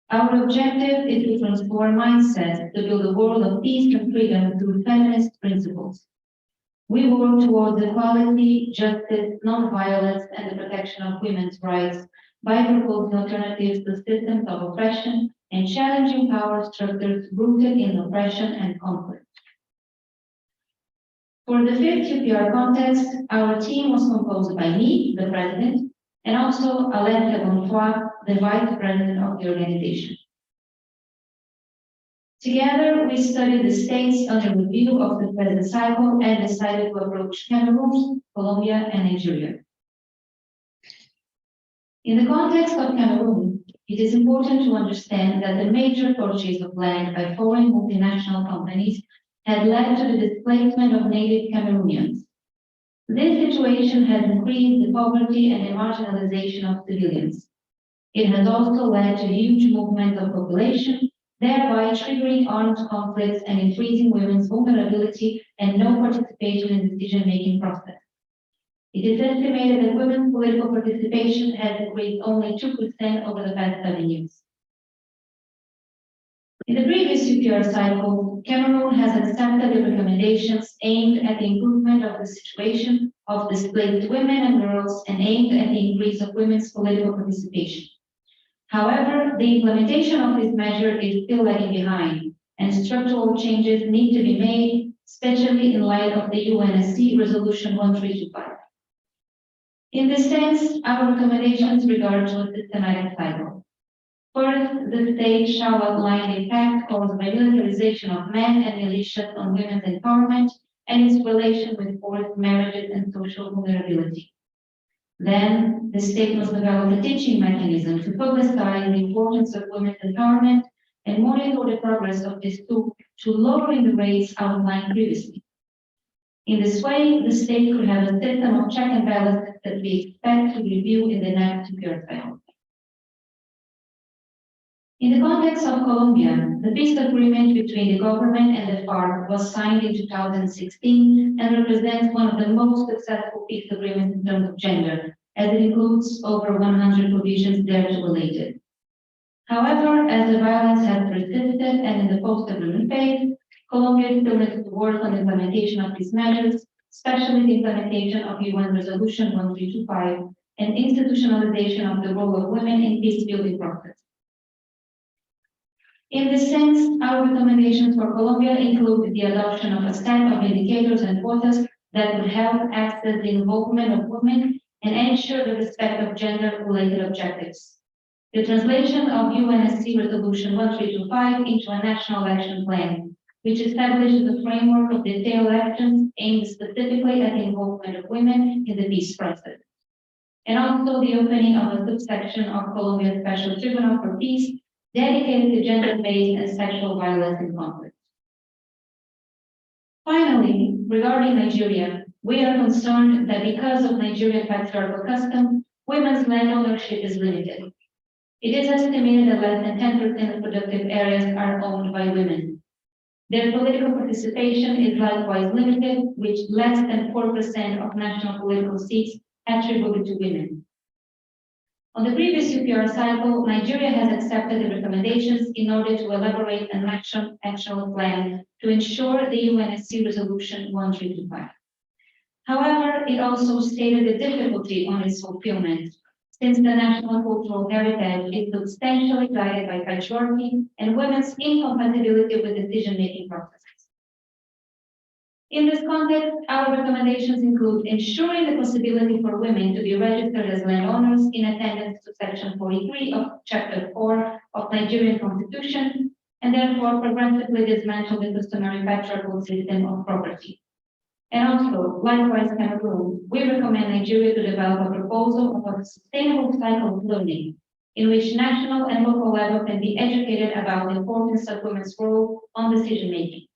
Our objective is to transform mindsets to build a world of peace and freedom through feminist principles. We work towards equality, justice, non-violence, and the protection of women's rights by proposing alternatives to systems of oppression and challenging power structures rooted in oppression and conflict. For the 5th UPR context, our team was composed by me, the president, and also Alain Bonfoy, the vice president of the organization. Together, we studied the states under review of the present cycle and decided to approach Cameroon, Colombia, and Nigeria. In the context of Cameroon, it is important to understand that the major purchase of land by foreign multinational companies had led to the displacement of native Cameroonians. This situation has increased the poverty and the marginalization of civilians. It has also led to a huge movement of population, thereby triggering armed conflicts and increasing women's vulnerability and no participation in the decision-making process. It is estimated that women's political participation has increased only 2% over the past 7 years. In the previous UPR cycle, Cameroon has accepted the recommendations aimed at the improvement of the situation of displaced women and girls and aimed at the increase of women's political participation. However, the implementation of this measure is still lagging behind, and structural changes need to be made, especially in light of the UNSC Resolution 1325. In this sense, our recommendations regard to a systematic cycle. First, the state shall outline the impact caused by militarization of men and militias on women's empowerment and its relation with forced marriages and social vulnerability. Then, the state must develop a teaching mechanism to publicize the importance of women's empowerment and monitor the progress of this tool to lowering the rates outlined previously. In this way, the state could have a system of check and balances that we expect to review in the next UPR cycle. In the context of Colombia, the peace agreement between the government and the FARC was signed in 2016 and represents one of the most successful peace agreements in terms of gender, as it includes over 100 provisions thereto related. However, as the violence has persisted and in the post-agreement phase, Colombia still needs to work on the implementation of these measures, especially the implementation of UN Resolution 1325 and institutionalization of the role of women in peace-building process. In this sense, our recommendations for Colombia include the adoption of a set of indicators and quotas that would help access the involvement of women and ensure the respect of gender-related objectives. The translation of UNSC Resolution 1325 into a national action plan, which establishes a framework of detailed actions aimed specifically at the involvement of women in the peace process. And also the opening of a subsection of Colombia's Special Tribunal for Peace dedicated to gender-based and sexual violence in conflict. Finally, regarding Nigeria, we are concerned that because of Nigerian patriarchal custom, women's land ownership is limited. It is estimated that less than 10% of productive areas are owned by women. Their political participation is likewise limited, with less than 4% of national political seats attributed to women. On the previous UPR cycle, Nigeria has accepted the recommendations in order to elaborate an action plan to ensure the UNSC Resolution 1325. However, it also stated the difficulty on its fulfillment, since the national cultural heritage is substantially guided by patriarchy and women's incompatibility with decision-making processes. In this context, our recommendations include ensuring the possibility for women to be registered as landowners in attendance to Section 43 of Chapter 4 of Nigerian Constitution, and therefore progressively dismantle the customary patriarchal system of property. And also, likewise, Cameroon, we recommend Nigeria to develop a proposal of a sustainable cycle of learning, in which national and local level can be educated about the importance of women's role on decision-making.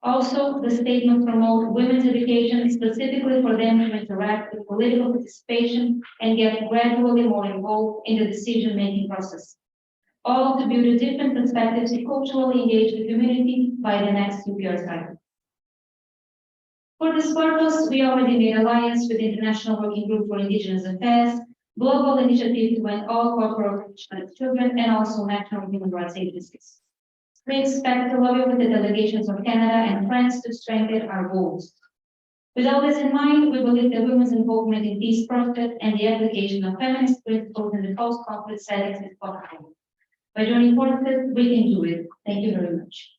Also, the state must promote women's education specifically for them to interact with political participation and get gradually more involved in the decision-making process. All to build a different perspectives to culturally engage the community by the next UPR cycle. For this purpose, we already made alliance with the International Working Group for Indigenous Affairs, global initiative to end all corporal punishment of children, and also national human rights agencies. We expect to lobby with the delegations of Canada and France to strengthen our goals. With all this in mind, we believe that women's involvement in peace process and the application of feminist principles in the post-conflict settings is possible. By joining forces, we can do it. Thank you very much.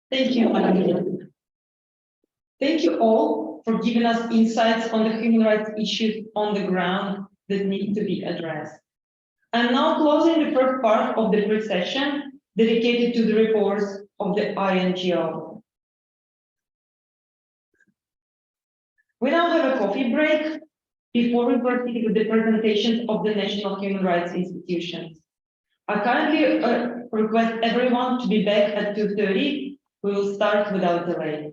Thank you, Madam. Thank you all for giving us insights on the human rights issues on the ground that need to be addressed. I'm now closing the first part of the pre-session dedicated to the reports of the INGO. We now have a coffee break before we proceed with the presentations of the national human rights institutions. I kindly request everyone to be back at 2:30. We will start without delay.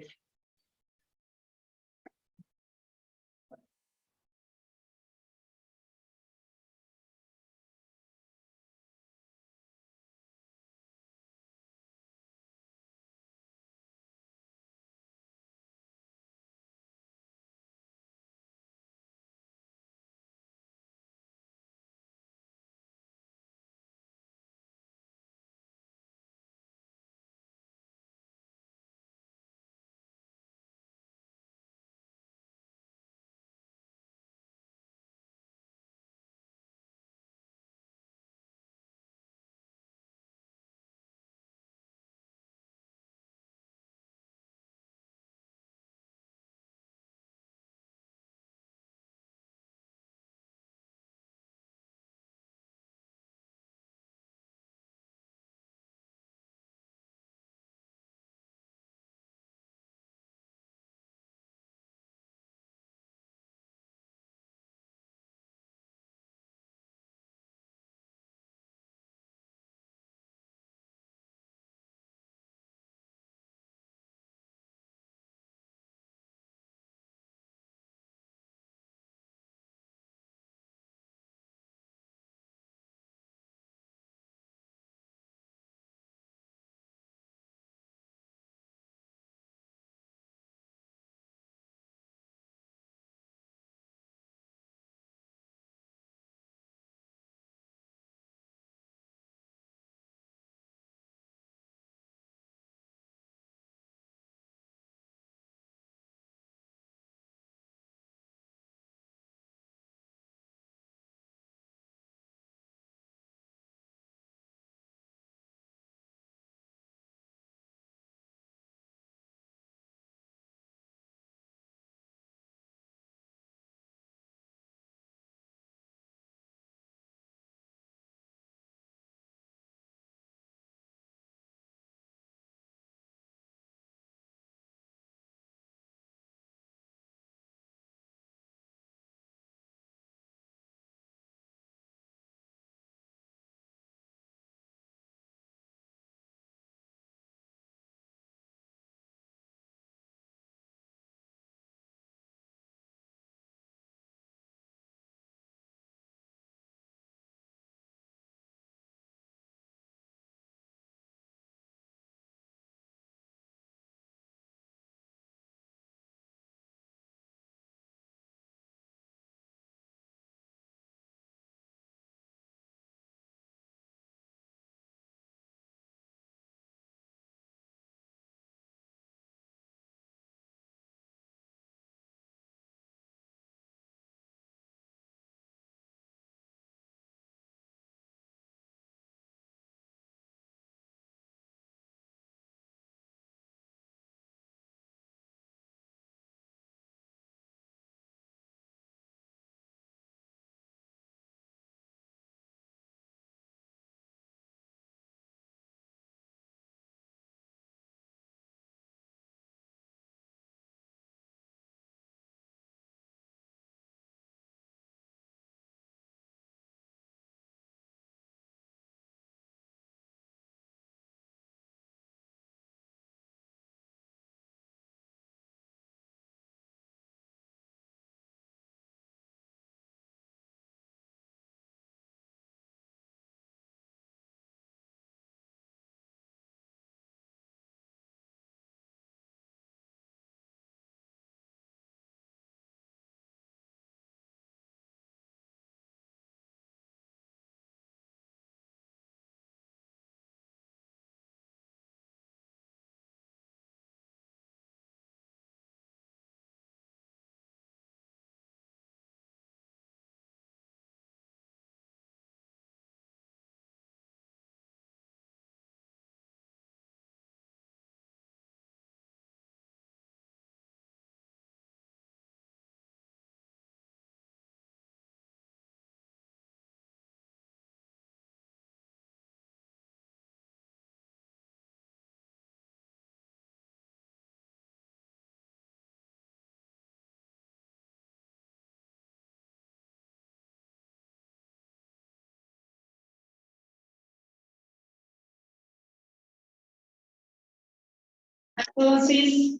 Excellencies,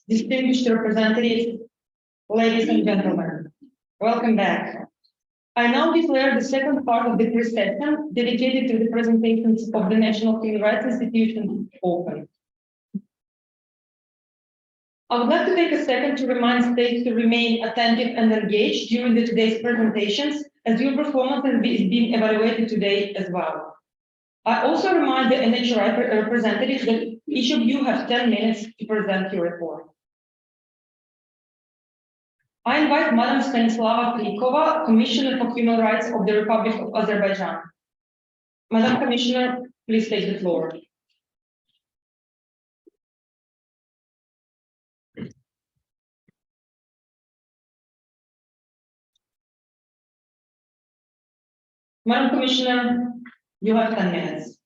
distinguished representatives, ladies and gentlemen, welcome back. I now declare the second part of the pre-session dedicated to the presentations of the National Human Rights Institution open. I would like to take a second to remind states to remain attentive and engaged during today's presentations, as your performance is being evaluated today as well. I also remind the NHRI representatives that each of you have 10 minutes to present your report. I invite Madam Stanislava Plikova, Commissioner for Human Rights of the Republic of Azerbaijan. Madam Commissioner, please take the floor. Madam Commissioner, you have 10 minutes.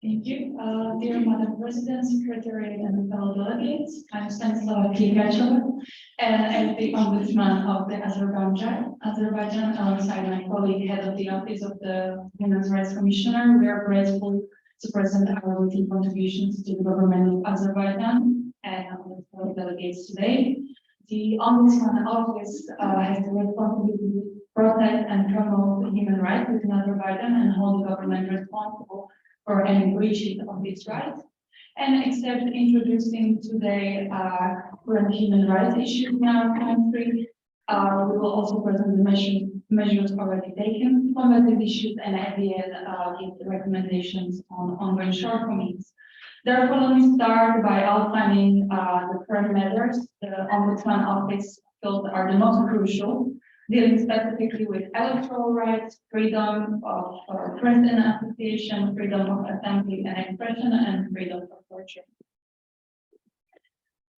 Thank you. Dear Madam President, Secretary, and fellow delegates, I'm Stanislava Plikova, and as the Ombudsman of the Azerbaijan, alongside my colleague, head of the Office of the Human Rights Commissioner, we are grateful to present our routine contributions to the government of Azerbaijan and our fellow delegates today. The Ombudsman Office has the responsibility to protect and promote human rights within Azerbaijan and hold the government responsible for any breaches of these rights. And except introducing today current human rights issues in our country, we will also present the measures already taken to combat these issues, and at the end give the recommendations on ongoing shortcomings. Therefore, let me start by outlining the current measures the Ombudsman Office feels are the most crucial, dealing specifically with electoral rights, freedom of press and association, freedom of assembly and expression, and freedom of torture.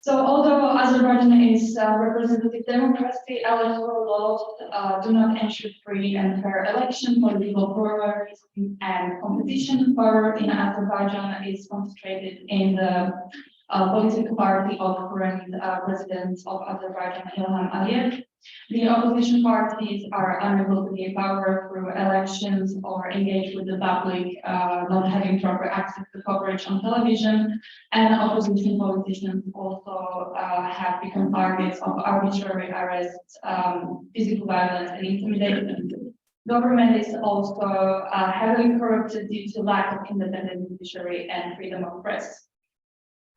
So, although Azerbaijan is a representative democracy, electoral laws do not ensure free and fair election, political pluralism, and competition. Power in Azerbaijan is concentrated in the political party of current president of Azerbaijan, Ilham Aliyev. The opposition parties are unable to gain power through elections or engage with the public, not having proper access to coverage on television, and opposition politicians also have become targets of arbitrary arrests, physical violence, and intimidation. Government is also heavily corrupted due to lack of independent judiciary and freedom of press.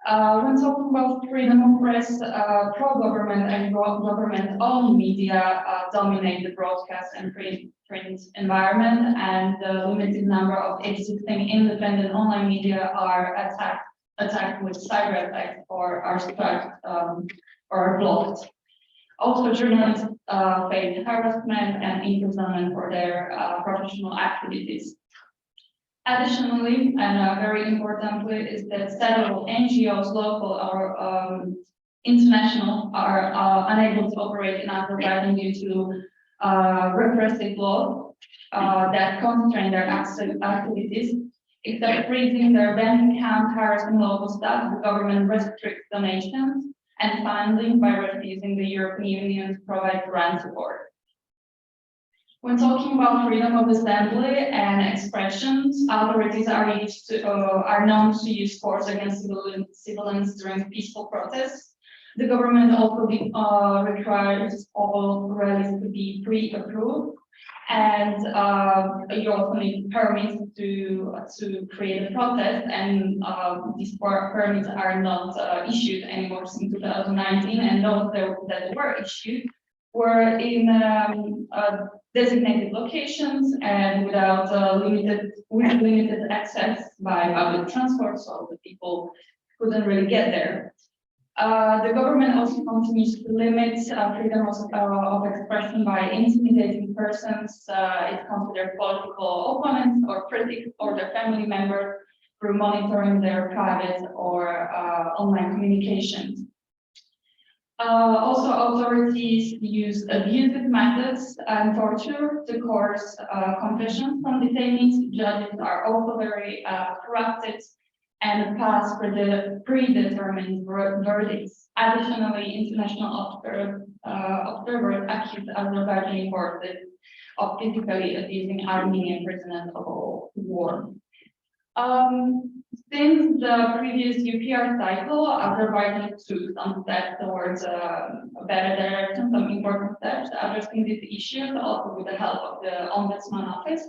When talking about freedom of press, pro-government and government-owned media dominate the broadcast and print environment, and the limited number of existing independent online media are attacked with cyber attacks or are struck or blocked. Also, journalists face harassment and imprisonment for their professional activities. Additionally, and very importantly, is that several NGOs, local or international, are unable to operate in Azerbaijan due to repressive laws that constrain their activities. Except freezing their bank account, harassing local staff, the government restricts donations and funding by refusing the European Union to provide grant support. When talking about freedom of assembly and expressions, authorities are known to use force against civilians during peaceful protests. The government also requires all rallies to be pre-approved, and you also need permits to create a protest, and these permits are not issued anymore since 2019, and those that were issued were in designated locations and without limited access by public transport, so the people couldn't really get there. The government also continues to limit freedom of expression by intimidating persons, it considered political opponents or critics or their family members through monitoring their private or online communications. Also, authorities use abusive methods and torture to coerce confessions from detainees. Judges are also very corrupted and pass predetermined verdicts. Additionally, international observers accuse Azerbaijani forces of physically abusing Armenian prisoners of war. Since the previous UPR cycle, Azerbaijan took some steps towards a better direction, some important steps addressing these issues, also with the help of the Ombudsman Office.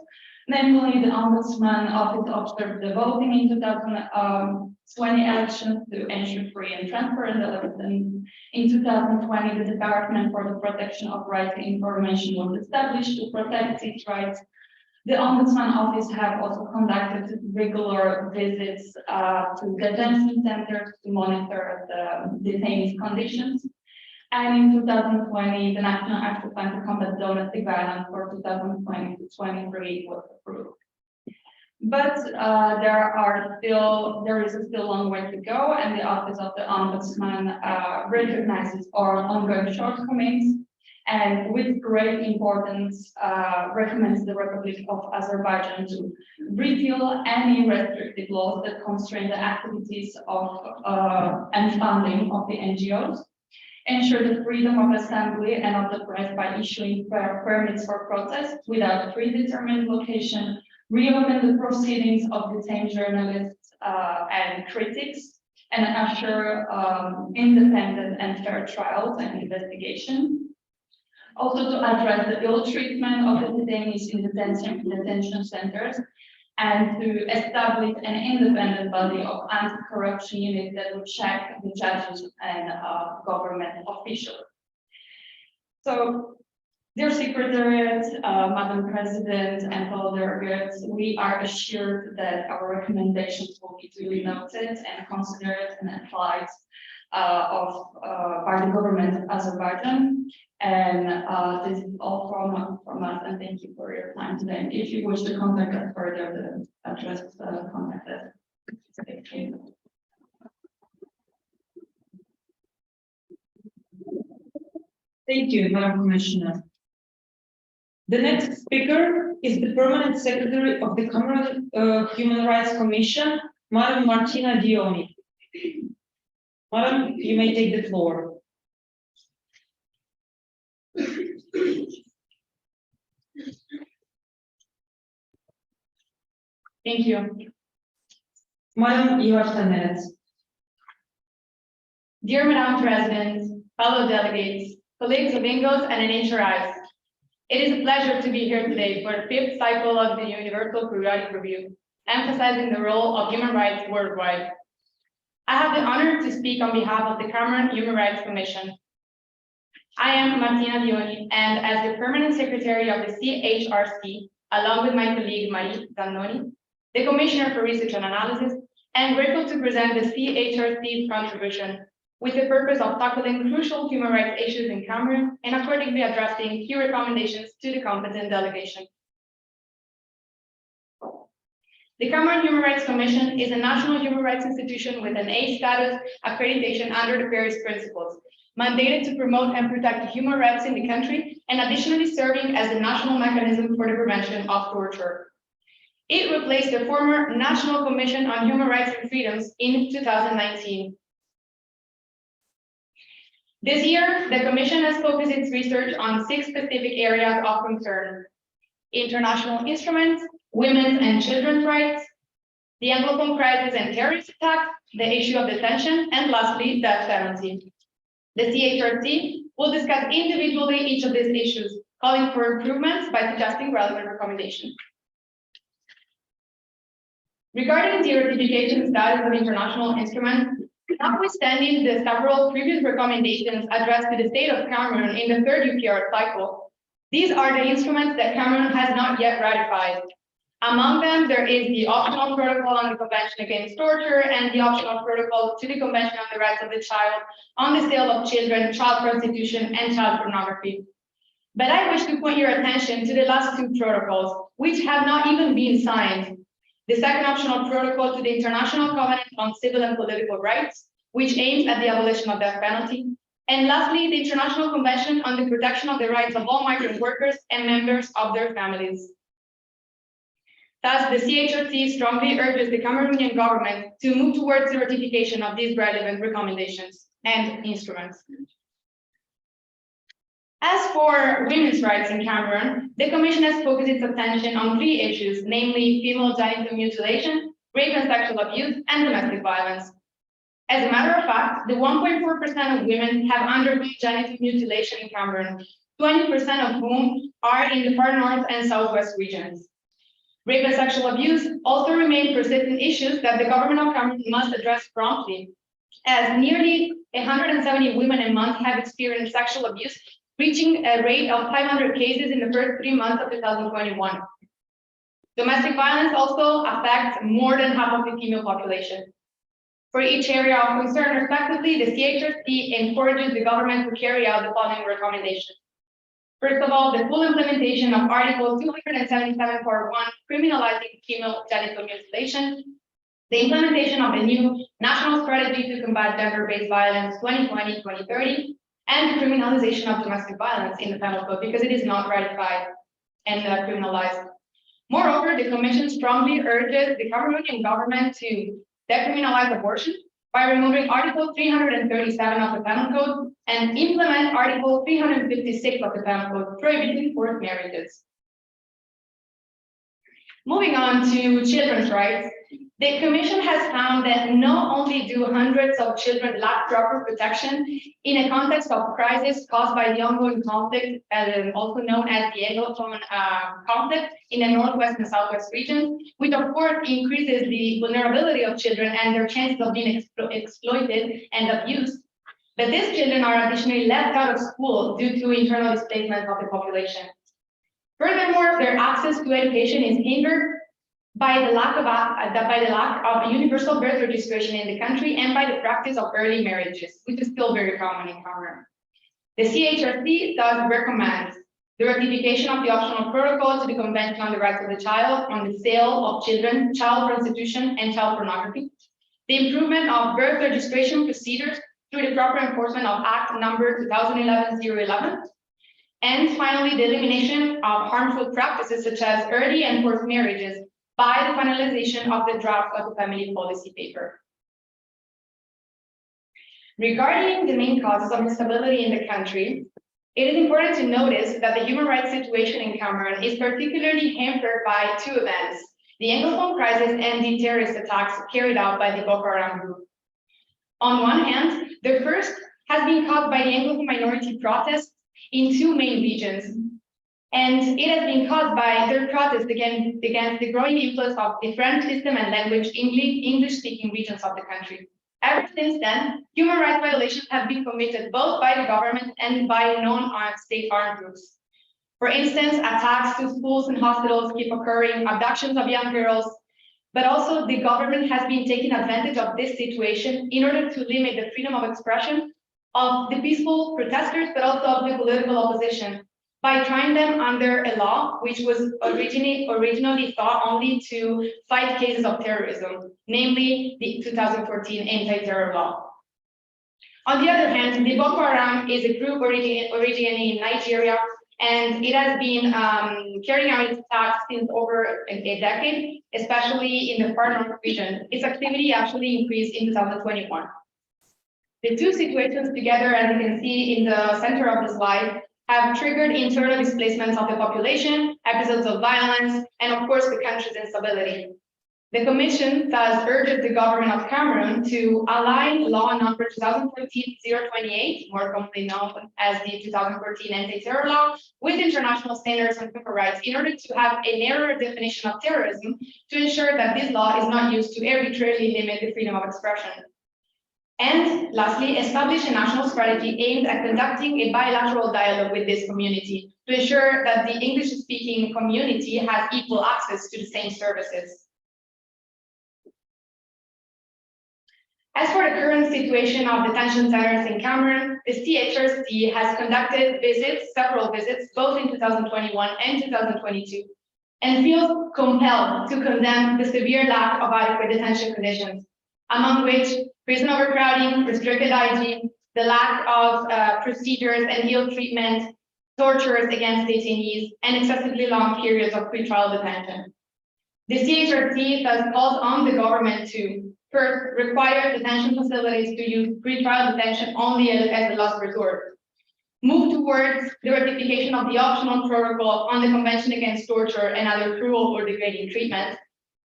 Namely, the Ombudsman Office observed the voting in 2020 elections to ensure free and transparent elections. In 2020, the Department for the Protection of Right to Information was established to protect these rights. The Ombudsman Office have also conducted regular visits to detention centers to monitor the detainees' conditions. And in 2020, the National Action Plan to Combat Domestic Violence for 2020 to 23 was approved. But there is still a long way to go, and the Office of the Ombudsman recognizes our ongoing shortcomings, and with great importance recommends the Republic of Azerbaijan to repeal any restrictive laws that constrain the activities of and funding of the NGOs, ensure the freedom of assembly and of the press by issuing permits for protest without predetermined location, reopen the proceedings of detained journalists and critics, and assure independent and fair trials and investigation. Also to address the ill treatment of the detainees in detention centers, and to establish an independent body of anti-corruption unit that would check the judges and government officials. So, dear Secretariat, Madam President, and fellow delegates, we are assured that our recommendations will be duly noted and considered and applied by the government of Azerbaijan. And this is all from us, and thank you for your time today. And if you wish to contact us further, the address contact us. Thank you. Thank you, Madam Commissioner. The next speaker is the Permanent Secretary of the Cameroon Human Rights Commission, Madam Martina Dioni. Madam, you may take the floor. Thank you. Madam, you have 10 minutes. Dear Madam President, fellow delegates, colleagues of Ingos and NHRIs, it is a pleasure to be here today for the 5th cycle of the Universal Periodic Review, emphasizing the role of human rights worldwide. I have the honor to speak on behalf of the Cameroon Human Rights Commission. I am Martina Dioni, and as the Permanent Secretary of the CHRC, along with my colleague Marie Zannoni, the Commissioner for Research and Analysis, I am grateful to present the CHRC's contribution with the purpose of tackling crucial human rights issues in Cameroon and accordingly addressing key recommendations to the competent delegation. The Cameroon Human Rights Commission is a national human rights institution with an A status accreditation under the Paris Principles, mandated to promote and protect human rights in the country, and additionally serving as the national mechanism for the prevention of torture. It replaced the former National Commission on Human Rights and Freedoms in 2019. This year, the Commission has focused its research on 6 specific areas of concern: international instruments, women's and children's rights, the Anglophone crisis and terrorist attacks, the issue of detention, and lastly, death penalty. The CHRC will discuss individually each of these issues, calling for improvements by suggesting relevant recommendations. Regarding the ratification status of international instruments, notwithstanding the several previous recommendations addressed to the state of Cameroon in the 3rd UPR cycle, these are the instruments that Cameroon has not yet ratified. Among them, there is the optional protocol on the Convention Against Torture and the optional protocol to the Convention on the Rights of the Child on the sale of children, child prostitution, and child pornography. But I wish to point your attention to the last 2 protocols, which have not even been signed. The 2nd optional protocol to the International Covenant on Civil and Political Rights, which aims at the abolition of death penalty. And lastly, the International Convention on the Protection of the Rights of all Migrant Workers and members of their families. Thus, the CHRC strongly urges the Cameroonian government to move towards the ratification of these relevant recommendations and instruments. As for women's rights in Cameroon, the Commission has focused its attention on 3 issues, namely female genital mutilation, rape and sexual abuse, and domestic violence. As a matter of fact, the 1.4% of women have undergone genital mutilation in Cameroon, 20% of whom are in the far north and southwest regions. Rape and sexual abuse also remain persistent issues that the government of Cameroon must address promptly, as nearly 170 women a month have experienced sexual abuse, reaching a rate of 500 cases in the first 3 months of 2021. Domestic violence also affects more than half of the female population. For each area of concern, respectively, the CHRC encourages the government to carry out the following recommendations. First of all, the full implementation of Article 277.1, criminalizing female genital mutilation, the implementation of the new National Strategy to Combat Gender-Based Violence 2020-2030, and the criminalization of domestic violence in the penal code, because it is not ratified and criminalized. Moreover, the Commission strongly urges the Cameroonian government to decriminalize abortion by removing Article 337 of the Penal Code and implement Article 356 of the Penal Code, prohibiting forced marriages. Moving on to children's rights, the Commission has found that not only do hundreds of children lack proper protection in a context of crisis caused by the ongoing conflict, also known as the Anglophone conflict in the northwest and southwest regions, which of course increases the vulnerability of children and their chances of being exploited and abused. But these children are additionally left out of school due to internal displacement of the population. Furthermore, their access to education is hindered by the lack of universal birth registration in the country and by the practice of early marriages, which is still very common in Cameroon. The CHRC thus recommends the ratification of the optional protocol to the Convention on the Rights of the Child on the sale of children, child prostitution, and child pornography, the improvement of birth registration procedures through the proper enforcement of Act number 2011-011, and finally, the elimination of harmful practices such as early and forced marriages by the finalization of the draft of the family policy paper. Regarding the main causes of instability in the country, it is important to notice that the human rights situation in Cameroon is particularly hampered by two events: the Anglophone crisis and the terrorist attacks carried out by the Boko Haram group. On one hand, the first has been caused by the Anglophone minority protests in two main regions, and it has been caused by their protests against the growing influence of the French system and language English-speaking regions of the country. Ever since then, human rights violations have been committed both by the government and by non-armed state armed groups. For instance, attacks to schools and hospitals keep occurring, abductions of young girls, but also the government has been taking advantage of this situation in order to limit the freedom of expression of the peaceful protesters, but also of the political opposition, by trying them under a law which was originally thought only to fight cases of terrorism, namely the 2014 anti-terror law. On the other hand, the Boko Haram is a group originating in Nigeria, and it has been carrying out its attacks since over a decade, especially in the far north region. Its activity actually increased in 2021. The two situations together, as you can see in the center of the slide, have triggered internal displacements of the population, episodes of violence, and of course the country's instability. The Commission thus urges the government of Cameroon to align law number 2014-028, more commonly known as the 2014 anti-terror law, with international standards on human rights in order to have a narrower definition of terrorism to ensure that this law is not used to arbitrarily limit the freedom of expression. And lastly, establish a national strategy aimed at conducting a bilateral dialogue with this community to ensure that the English-speaking community has equal access to the same services. As for the current situation of detention centers in Cameroon, the CHRC has conducted several visits, both in 2021 and 2022, and feels compelled to condemn the severe lack of adequate detention conditions, among which prison overcrowding, restricted hygiene, the lack of procedures and ill treatment, tortures against detainees, and excessively long periods of pretrial detention. The CHRC thus calls on the government to first require detention facilities to use pretrial detention only as a last resort, move towards the ratification of the optional protocol on the Convention Against Torture and Other Cruel or Degrading Treatment,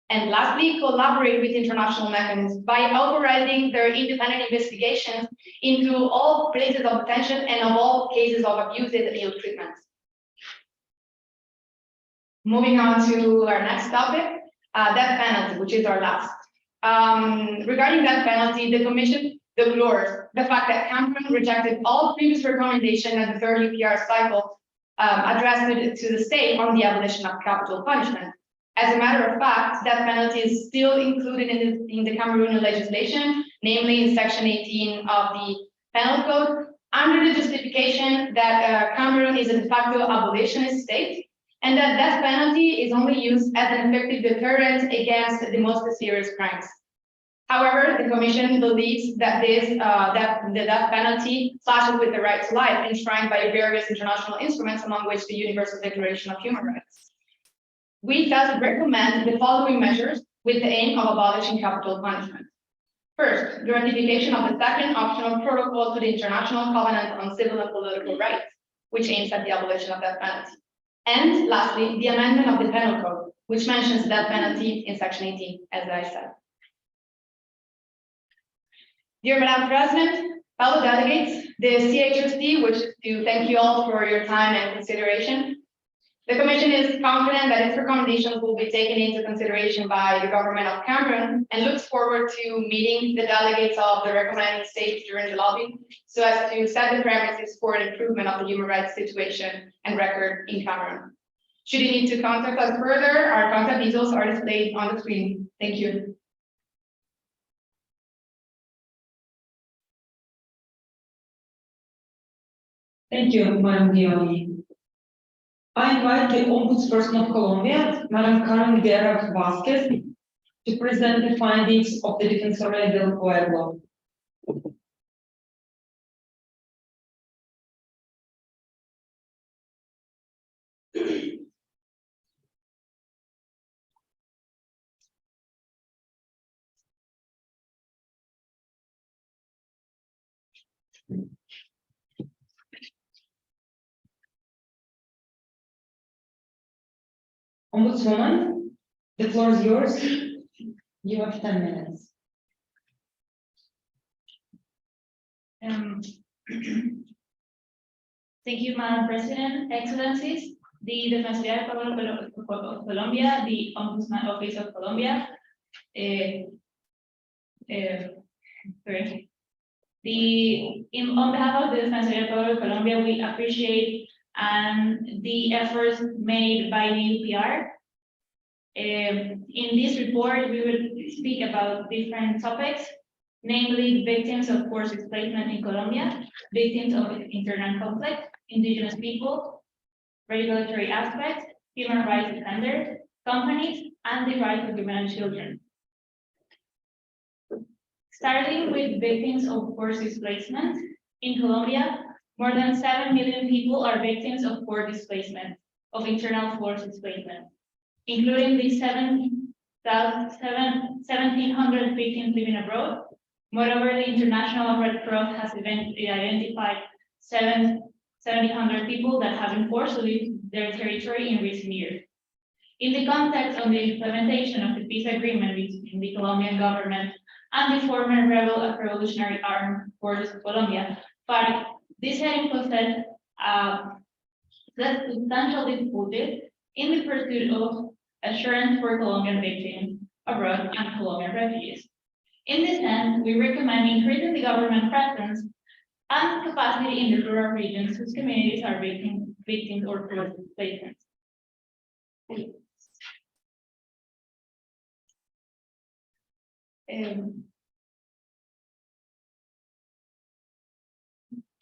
And lastly, collaborate with international mechanisms by authorizing their independent investigations into all places of detention and of all cases of abuses and ill treatments. Moving on to our next topic, death penalty, which is our last. Regarding death penalty, the Commission deplores the fact that Cameroon rejected all previous recommendations of the third UPR cycle addressed to the state on the abolition of capital punishment. As a matter of fact, death penalty is still included in the Cameroonian legislation, namely in Section 18 of the Penal Code, under the justification that Cameroon is a de facto abolitionist state, and that death penalty is only used as an effective deterrent against the most serious crimes. However, the Commission believes that the death penalty clashes with the right to life enshrined by various international instruments, among which the Universal Declaration of Human Rights. We thus recommend the following measures with the aim of abolishing capital punishment. First, the ratification of the second optional protocol to the International Covenant on Civil and Political Rights, which aims at the abolition of death penalty. And lastly, the amendment of the Penal Code, which mentions death penalty in Section 18, as I said. Dear Madam President, fellow delegates, the CHRC wishes to thank you all for your time and consideration. The Commission is confident that its recommendations will be taken into consideration by the government of Cameroon and looks forward to meeting the delegates of the recommending states during the lobby so as to set the premises for an improvement of the human rights situation and record in Cameroon. Should you need to contact us further, our contact details are displayed on the screen. Thank you. Thank you, Madam Dioni. I invite the Ombudsperson of Colombia, Madam Karen Guerra Vasquez, to present the findings of the Defensoría del Pueblo. Ombudswoman, the floor is yours. You have 10 minutes. Thank you, Madam President, Excellencies. The Defensoría del Pueblo of Colombia, the Ombudsman Office of Colombia, on behalf of the Defensoría del Pueblo of Colombia, we appreciate the efforts made by the UPR. In this report, we will speak about different topics, namely victims of forced displacement in Colombia, victims of internal conflict, indigenous people, regulatory aspects, human rights defenders, companies, and the rights of women and children. Starting with victims of forced displacement, in Colombia, more than 7 million people are victims of forced displacement, of internal forced displacement, including the 1,700 victims living abroad. Moreover, the International Red Cross has identified 700 people that have been forced to leave their territory in recent years. In the context of the implementation of the peace agreement between the Colombian government and the former revolutionary armed forces of Colombia, FARC, this had posed substantial difficulties in the pursuit of assurance for Colombian victims abroad and Colombian refugees. In this sense, we recommend increasing the government presence and capacity in the rural regions whose communities are victims or forced displacement.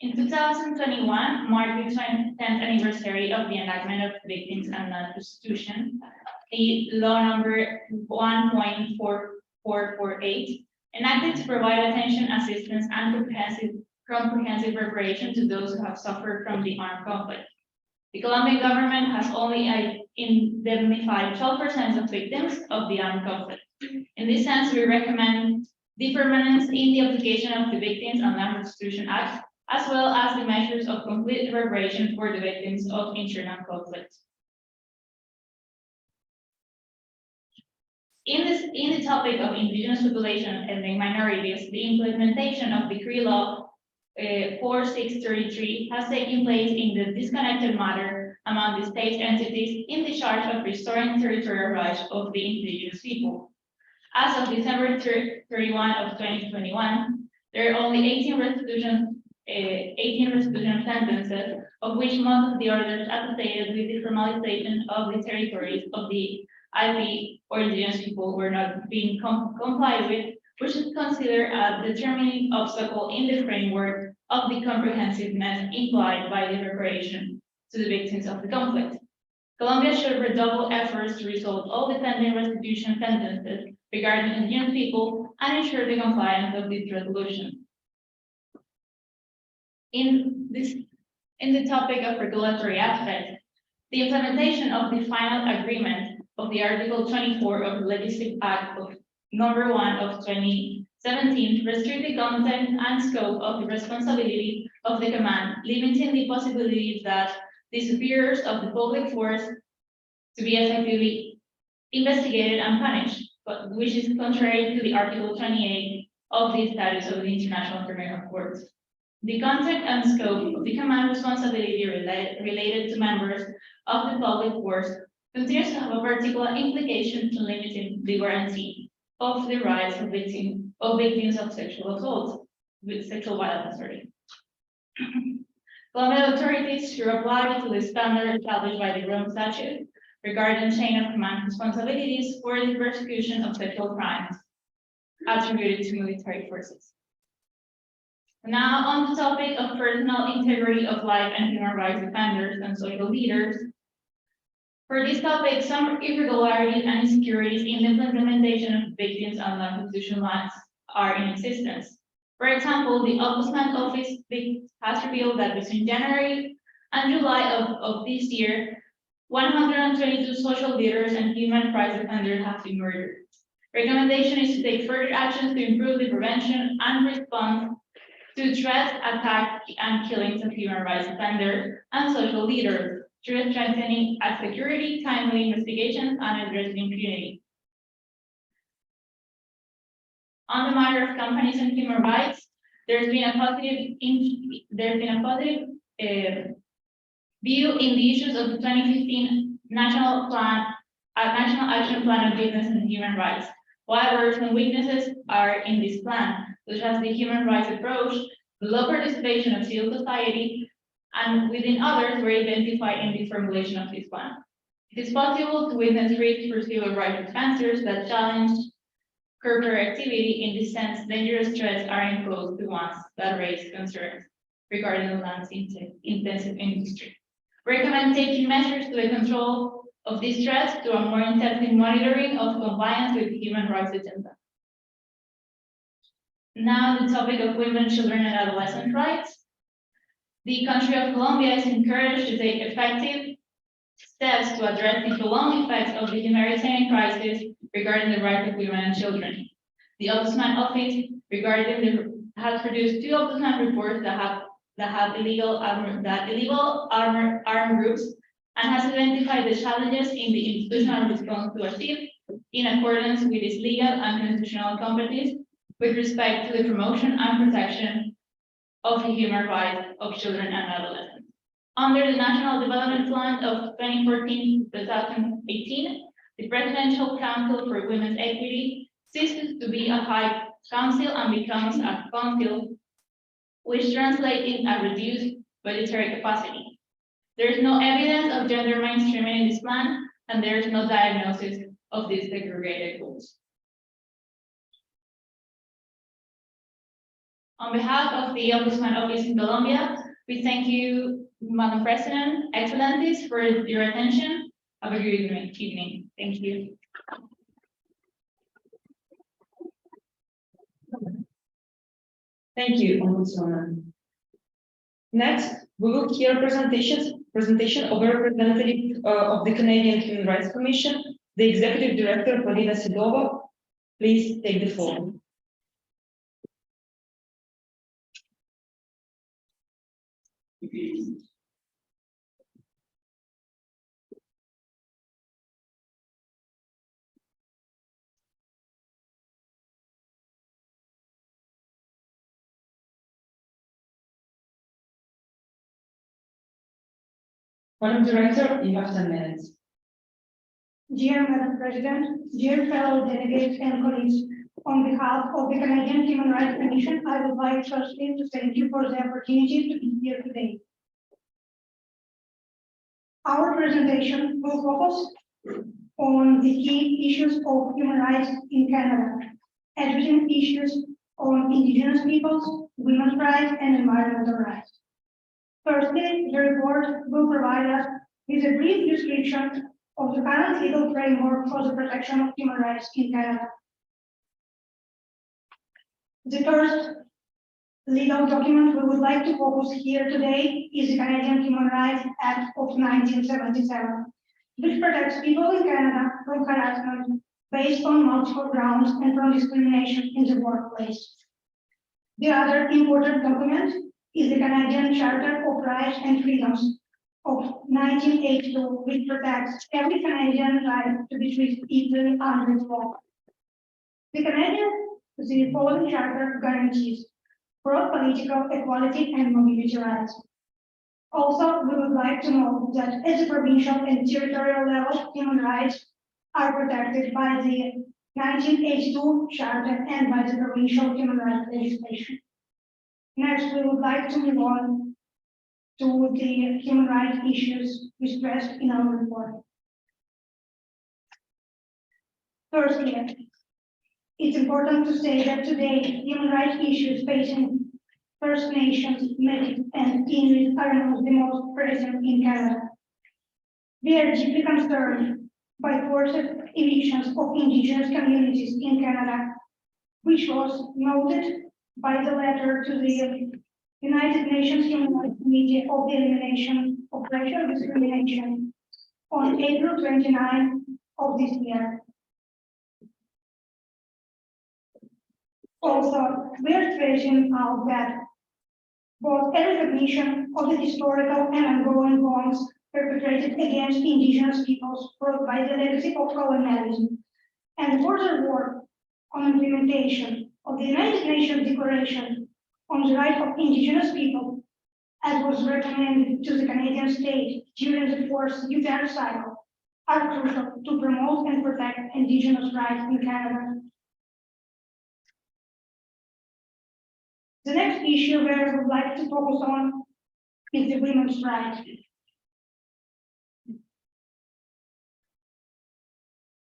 In 2021, marked the 10th anniversary of the enactment of Victims and Non-Prostitution, the law number 1.4448, enacted to provide attention, assistance, and comprehensive reparation to those who have suffered from the armed conflict. The Colombian government has only indemnified 12% of victims of the armed conflict. In this sense, we recommend the permanence in the application of the Victims and Non-Prostitution Act, as well as the measures of complete reparation for the victims of internal conflict. In the topic of indigenous population and ethnic minorities, the implementation of Decree Law 4633 has taken place in the disconnected matter among the state entities in the charge of restoring territorial rights of the indigenous people. As of December 31 of 2021, there are only 18 restitution sentences, of which most of the orders associated with the formalization of the territories of the IP or indigenous people were not being complied with, which is considered a determining obstacle in the framework of the comprehensiveness implied by the reparation to the victims of the conflict. Colombia should redouble efforts to resolve all the pending restitution sentences regarding indigenous people and ensure the compliance of this resolution. In the topic of regulatory aspects, the implementation of the final agreement of the Article 24 of the Legislative Act of Number 1 of 2017 restrict the content and scope of the responsibility of the command, limiting the possibility that the superiors of the public force to be effectively investigated and punished, but which is contrary to the Article 28 of the Statutes of the International Criminal Court. The content and scope of the command responsibility related to members of the public force continues to have a particular implication in limiting the guarantee of the rights of victims of sexual assault, with sexual violence. Colombian authorities should apply to the standard established by the Rome Statute regarding chain of command responsibilities for the persecution of sexual crimes attributed to military forces. Now, on the topic of personal integrity of life and human rights defenders and social leaders. For this topic, some irregularities and insecurities in the implementation of victims and non-constitutional rights are in existence. For example, the Ombudsman Office has revealed that between January and July of this year, 122 social leaders and human rights defenders have been murdered. Recommendation is to take further actions to improve the prevention and response to threats, attacks, and killings of human rights defenders and social leaders, through strengthening security, timely investigations, and addressing impunity. On the matter of companies and human rights, there's been a positive view in the issues of the 2015 National Action Plan on Business and Human Rights. However, some weaknesses are in this plan, such as the human rights approach, the low participation of civil society, and within others were identified in the formulation of this plan. It is possible to witness risks for civil rights defenders that challenge corporate activity. In this sense, dangerous threats are imposed to ones that raise concerns regarding the land's intensive industry. Recommend taking measures to the control of these threats to a more intensive monitoring of compliance with the human rights agenda. Now, the topic of women, children, and adolescent rights. The country of Colombia is encouraged to take effective steps to address the prolonged effects of the humanitarian crisis regarding the rights of women and children. The Ombudsman Office has produced 2 Ombudsman reports that illegal armed groups and has identified the challenges in the institutional response to achieve in accordance with its legal and constitutional competencies with respect to the promotion and protection of the human rights of children and adolescents. Under the National Development Plan of 2014-2018, the Presidential Council for Women's Equity ceases to be a high council and becomes a council, which translates in a reduced budgetary capacity. There is no evidence of gender mainstreaming in this plan, and there is no diagnosis of these segregated goals. On behalf of the Ombudsman Office in Colombia, we thank you, Madam President, Excellencies, for your attention. Have a good evening. Thank you. Thank you, Ombudswoman. Next, we will hear a presentation of a representative of the Canadian Human Rights Commission, the Executive Director, Padova. Please take the floor. Madam Director, you have 10 minutes. Dear Madam President, dear fellow delegates and colleagues, on behalf of the Canadian Human Rights Commission, I would like firstly to thank you for the opportunity to be here today. Our presentation will focus on the key issues of human rights in Canada, addressing issues on Indigenous peoples, women's rights, and environmental rights. Firstly, the report will provide us with a brief description of the current legal framework for the protection of human rights in Canada. The first legal document we would like to focus here today is the Canadian Human Rights Act of 1977, which protects people in Canada from harassment based on multiple grounds and from discrimination in the workplace. The other important document is the Canadian Charter of Rights and Freedoms of 1982, which protects every Canadian right to be treated equally under the law. The following charter guarantees broad political equality and mobility rights. Also, we would like to note that at the provincial and territorial level, human rights are protected by the 1982 charter and by the provincial human rights legislation. Next, we would like to move on to the human rights issues we stressed in our report. Firstly, it's important to say that today, human rights issues facing First Nations, Métis, and Inuit are among the most present in Canada. We are deeply concerned by forced evictions of Indigenous communities in Canada, which was noted by the letter to the United Nations Human Rights Committee of the Elimination of Racial Discrimination on April 29 of this year. Also, we are stressing out that both a recognition of the historical and ongoing wrongs perpetrated against Indigenous peoples brought by the legacy of colonialism and further work on implementation of the United Nations Declaration on the Right of Indigenous People, as was recommended to the Canadian state during the fourth UPR cycle, are crucial to promote and protect Indigenous rights in Canada. The next issue where I would like to focus on is the women's rights.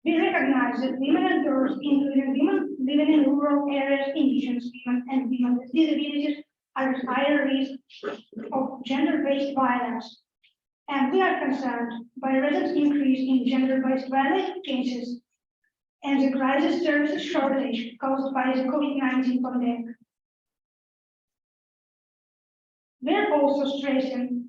We recognize that women and girls, including women living in rural areas, Indigenous women, and women with disabilities, are at higher risk of gender-based violence. And we are concerned by a recent increase in gender-based violence cases and the crisis services shortage caused by the COVID-19 pandemic. We are also stressing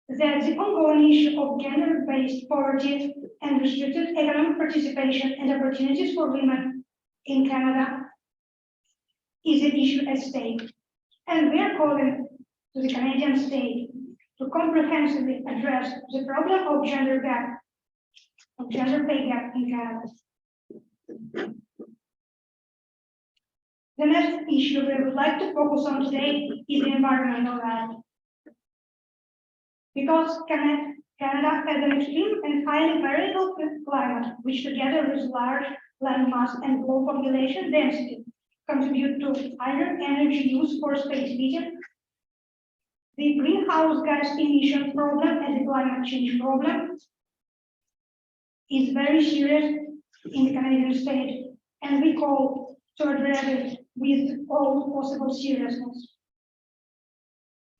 that the ongoing issue of gender-based poverty and restricted economic participation and opportunities for women in Canada is an issue at stake. And we are calling to the Canadian state to comprehensively address the problem of gender pay gap in Canada. The next issue we would like to focus on today is the environmental right. Because Canada has an extreme and highly variable climate, which together with large land mass and low population density contribute to higher energy use for space heating. The greenhouse gas emission problem and the climate change problem is very serious in the Canadian state, and we call to address it with all possible seriousness.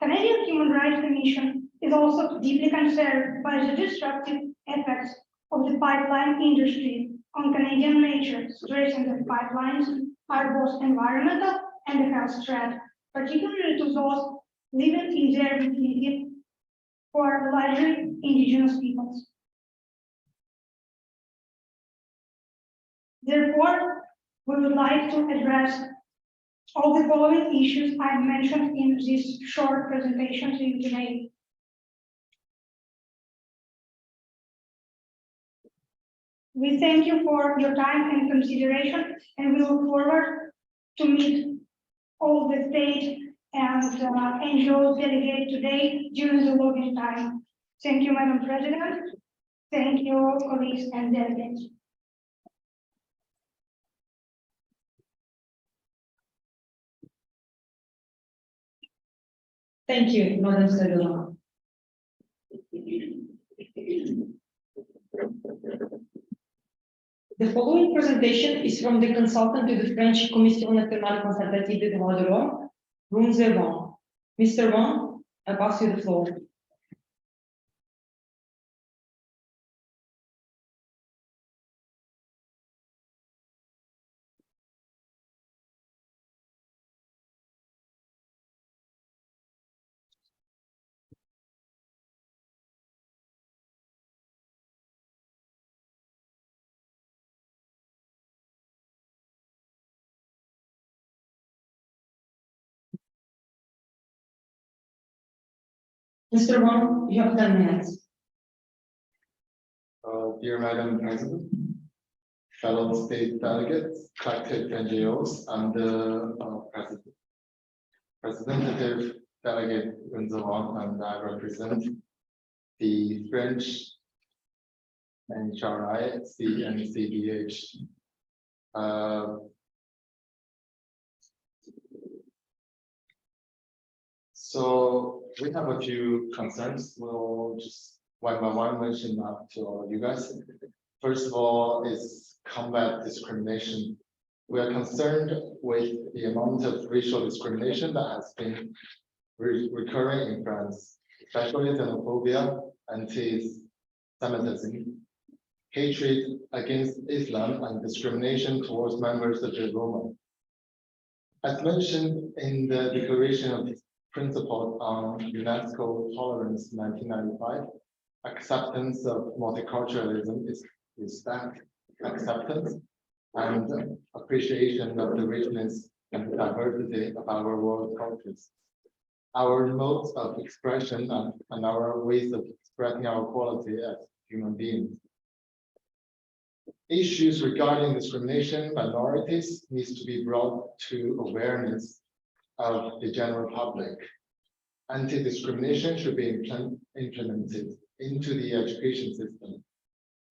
Canadian Human Rights Commission is also deeply concerned by the destructive effects of the pipeline industry on Canadian nature, stressing that pipelines are both environmental and a health threat, particularly to those living in their vicinity who are largely Indigenous peoples. Therefore, we would like to address all the following issues I mentioned in this short presentation to you today. We thank you for your time and consideration, and we look forward to meet all the state and NGOs delegated today during the lobbying time. Thank you, Madam President. Thank you, colleagues and delegates. Thank you, Madam Sedilova. The following presentation is from the consultant to the French Commission Nationale Consultative des Droits de l'Homme, Room 01. Mr. Wang, I pass you the floor. Mr. Wang, you have 10 minutes. Dear Madam President, fellow state delegates, collective NGOs, and the representative delegate Wang, and I represent the French NHRI, CNCDH. So we have a few concerns. We'll just one by one mention that to all you guys. First of all, is combat discrimination. We are concerned with the amount of racial discrimination that has been recurring in France, especially xenophobia, anti-Semitism, hatred against Islam, and discrimination towards members of the Roma. As mentioned in the Declaration of Principle on UNESCO Tolerance 1995, acceptance of multiculturalism is respect, acceptance, and appreciation of the richness and diversity of our world cultures. Our modes of expression and our ways of expressing our quality as human beings. Issues regarding discrimination minorities needs to be brought to awareness of the general public. Anti-discrimination should be implemented into the education system.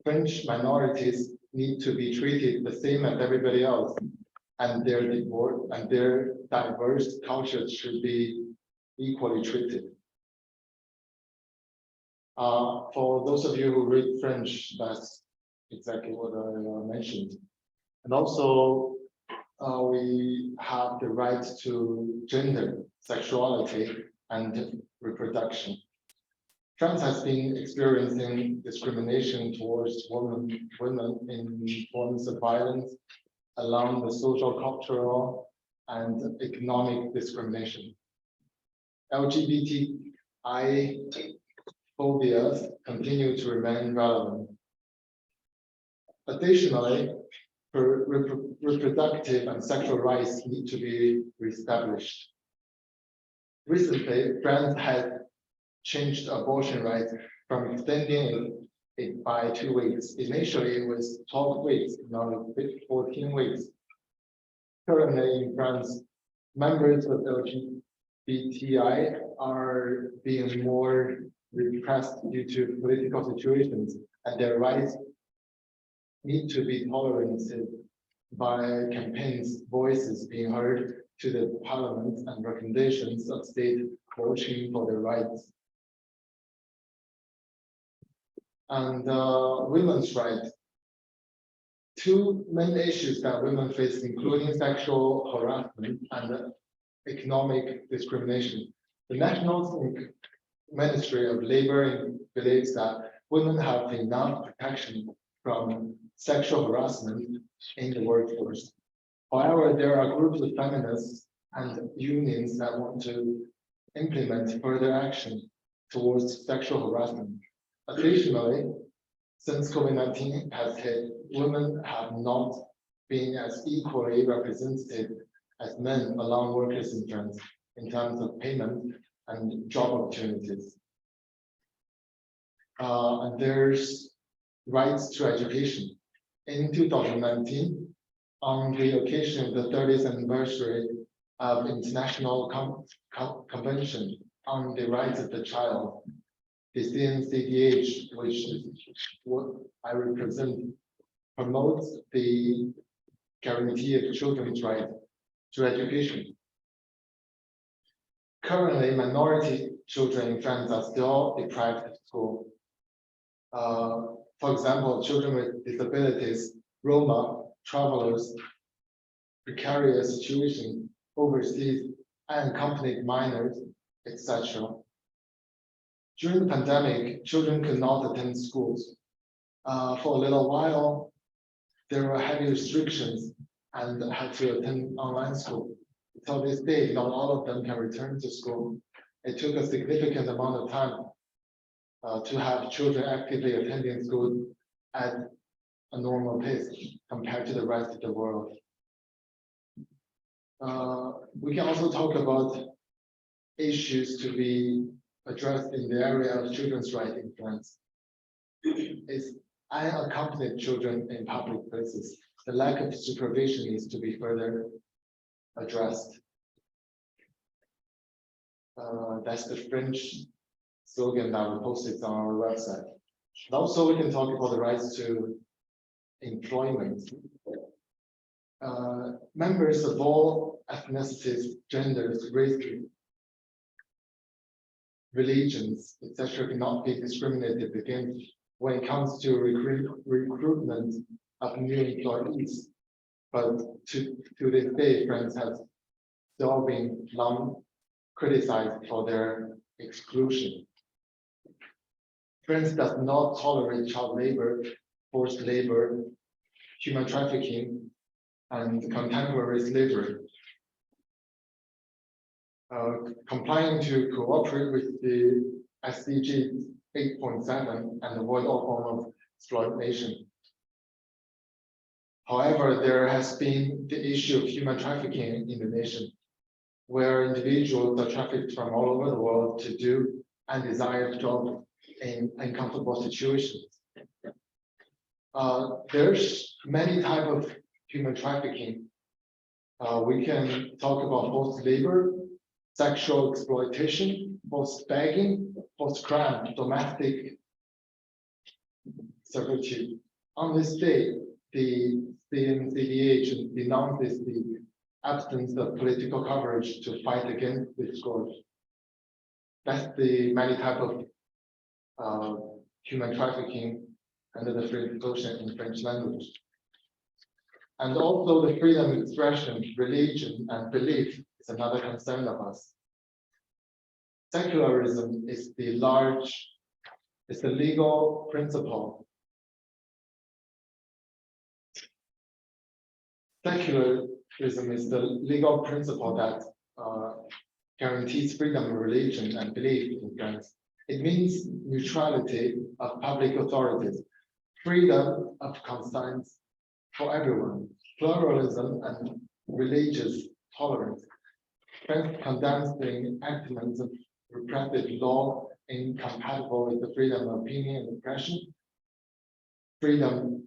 French minorities need to be treated the same as everybody else, and their diverse cultures should be equally treated. For those of you who read French, that's exactly what I mentioned. And also, we have the right to gender, sexuality, and reproduction. France has been experiencing discrimination towards women in forms of violence along the social, cultural, and economic discrimination. LGBTI phobias continue to remain relevant. Additionally, reproductive and sexual rights need to be reestablished. Recently, France has changed abortion rights from extending it by 2 weeks. Initially, it was 12 weeks, now 14 weeks. Currently in France, members of LGBTI are being more repressed due to political situations, and their rights need to be tolerated by campaigns, voices being heard to the parliament, and recommendations of state voting for their rights. And women's rights. Two main issues that women face, including sexual harassment and economic discrimination. The National Ministry of Labor believes that women have enough protection from sexual harassment in the workforce. However, there are groups of feminists and unions that want to implement further action towards sexual harassment. Additionally, since COVID-19 has hit, women have not been as equally represented as men among workers in France in terms of payment and job opportunities. And there's rights to education. In 2019, on the occasion of the 30th anniversary of International Convention on the Rights of the Child, the CNCDH, which is what I represent, promotes the guarantee of children's right to education. Currently, minority children in France are still deprived of school. For example, children with disabilities, Roma, travelers, precarious situation overseas, unaccompanied minors, etc. During the pandemic, children could not attend schools. For a little while, there were heavy restrictions and had to attend online school. Until this day, not all of them can return to school. It took a significant amount of time to have children actively attending school at a normal pace compared to the rest of the world. We can also talk about issues to be addressed in the area of children's rights in France. It's unaccompanied children in public places. The lack of supervision needs to be further addressed. That's the French slogan that we posted on our website. And also, we can talk about the rights to employment. Members of all ethnicities, genders, races, religions, etc., cannot be discriminated against when it comes to recruitment of new employees. But to this day, France has still been long criticized for their exclusion. France does not tolerate child labor, forced labor, human trafficking, and contemporary slavery. Complying to cooperate with the SDG 8.7 and avoid all forms of exploitation. However, there has been the issue of human trafficking in the nation, where individuals are trafficked from all over the world to do undesired jobs in uncomfortable situations. There's many types of human trafficking. We can talk about forced labor, sexual exploitation, forced begging, forced crime, domestic servitude. On this day, the CNCDH denounces the absence of political coverage to fight against this scourge. That's the many types of human trafficking under the free expression in French language. And also the freedom of expression, religion, and belief is another concern of us. Secularism is the legal principle. Secularism is the legal principle that guarantees freedom of religion and belief in France. It means neutrality of public authorities, freedom of conscience for everyone, pluralism and religious tolerance. France condemns the enactment of repressive law incompatible with the freedom of opinion and expression, freedom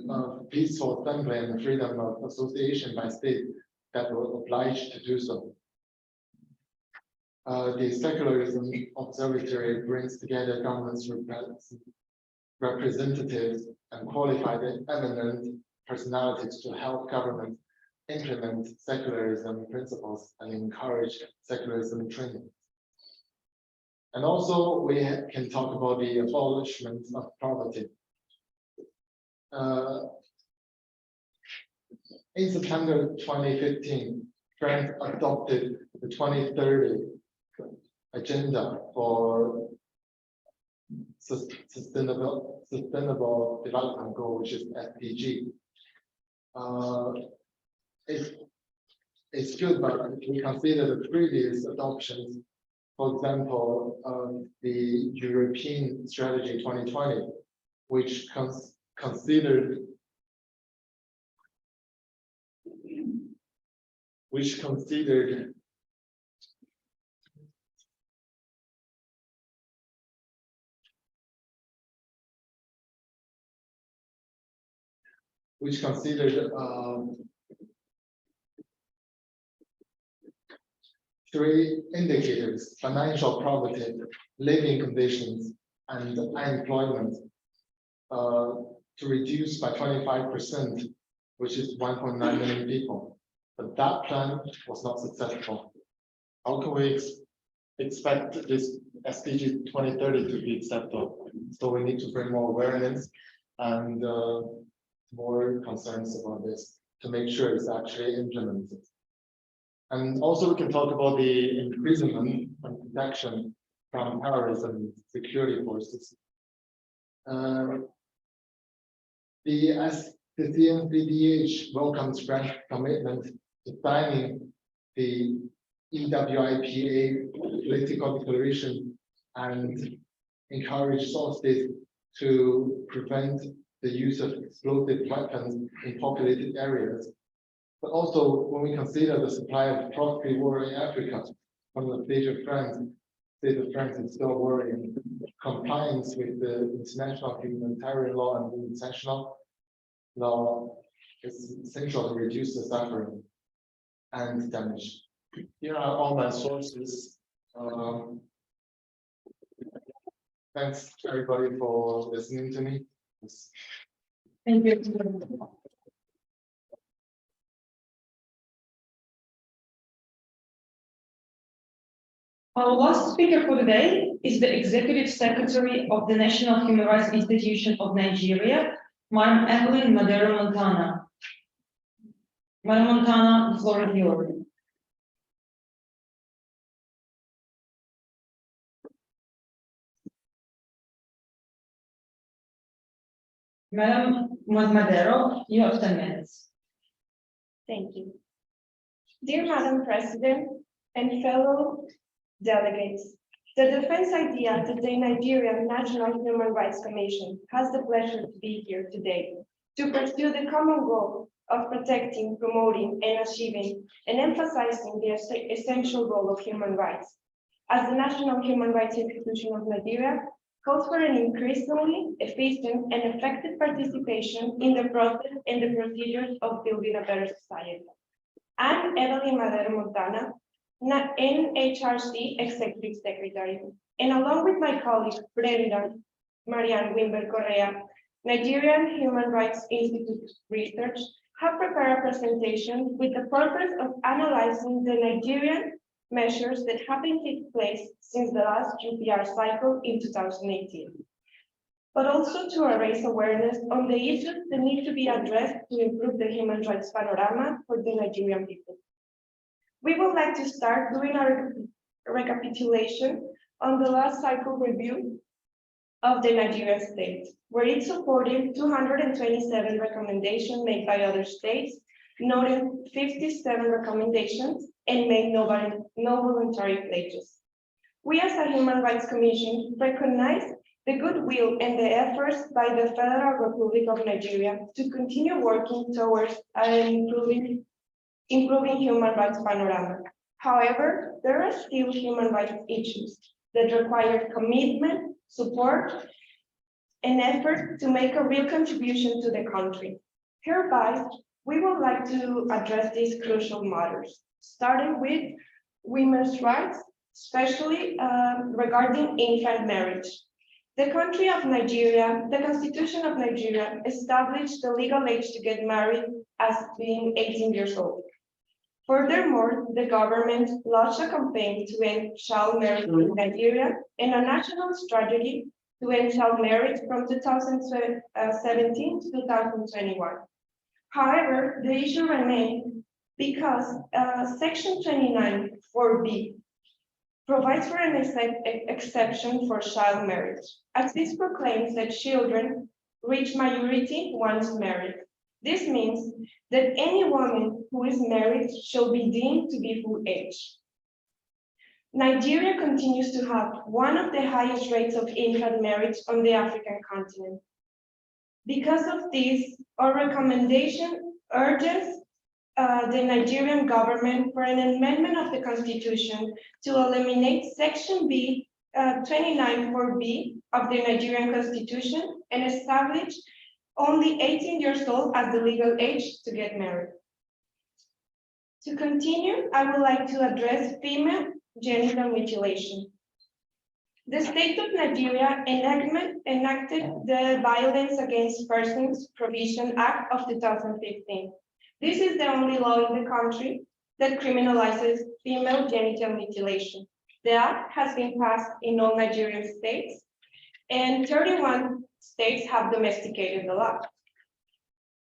of peaceful assembly, and the freedom of association by state that were obliged to do so. The Secularism Observatory brings together government's representatives and qualified eminent personalities to help government implement secularism principles and encourage secularism training. And also, we can talk about the abolishment of poverty. In September 2015, France adopted the 2030 agenda for sustainable development goal, which is SDG. It's good, but if we consider the previous adoptions, for example, the European Strategy 2020, which considered three indicators: financial poverty, living conditions, and unemployment to reduce by 25%, which is 1.9 million people. But that plan was not successful. How can we expect this SDG 2030 to be acceptable? So we need to bring more awareness and more concerns about this to make sure it's actually implemented. And also we can talk about the imprisonment and protection from terrorism security forces. The CNCDH welcomes French commitment to signing the EWIPA political declaration and encourage sources to prevent the use of explosive weapons in populated areas. But also, when we consider the supply of proxy war in Africa, from the state of France is still worrying. Compliance with the international humanitarian law and international law is essential to reduce the suffering and damage. Here are all my sources. Thanks everybody for listening to me. Thank you. Our last speaker for today is the Executive Secretary of the National Human Rights Institution of Nigeria, Madam Evelyn Madero Montana. Madam Montana, the floor is yours. Madam Madero, you have 10 minutes. Thank you. Dear Madam President and fellow delegates, the defense idea that the Nigerian National Human Rights Commission has the pleasure to be here today to pursue the common goal of protecting, promoting, and achieving and emphasizing the essential role of human rights. As the National Human Rights Institution of Nigeria calls for an increasingly efficient and effective participation in the process and the procedures of building a better society. I'm Evelyn Madero Montana, NHRC Executive Secretary, and along with my colleague Brenda Marianne Wimber Correa, Nigerian Human Rights Institute Research, have prepared a presentation with the purpose of analyzing the Nigerian measures that have been taking place since the last UPR cycle in 2018, but also to raise awareness on the issues that need to be addressed to improve the human rights panorama for the Nigerian people. We would like to start doing our recapitulation on the last cycle review of the Nigerian state, where it supported 227 recommendations made by other states, noted 57 recommendations, and made no voluntary pledges. We as a Human Rights Commission recognize the goodwill and the efforts by the Federal Republic of Nigeria to continue working towards improving human rights panorama. However, there are still human rights issues that require commitment, support, and effort to make a real contribution to the country. Hereby, we would like to address these crucial matters, starting with women's rights, especially regarding infant marriage. The country of Nigeria, the Constitution of Nigeria, established the legal age to get married as being 18 years old. Furthermore, the government launched a campaign to end child marriage in Nigeria and a national strategy to end child marriage from 2017 to 2021. However, the issue remains because Section 29 4B provides for an exception for child marriage, as this proclaims that children reach majority once married. This means that any woman who is married shall be deemed to be full age. Nigeria continues to have one of the highest rates of infant marriage on the African continent. Because of this, our recommendation urges the Nigerian government for an amendment of the Constitution to eliminate Section B 29 4B of the Nigerian Constitution and establish only 18 years old as the legal age to get married. To continue, I would like to address female genital mutilation. The state of Nigeria enacted the Violence Against Persons Prohibition Act of 2015. This is the only law in the country that criminalizes female genital mutilation. The act has been passed in all Nigerian states, and 31 states have domesticated the law.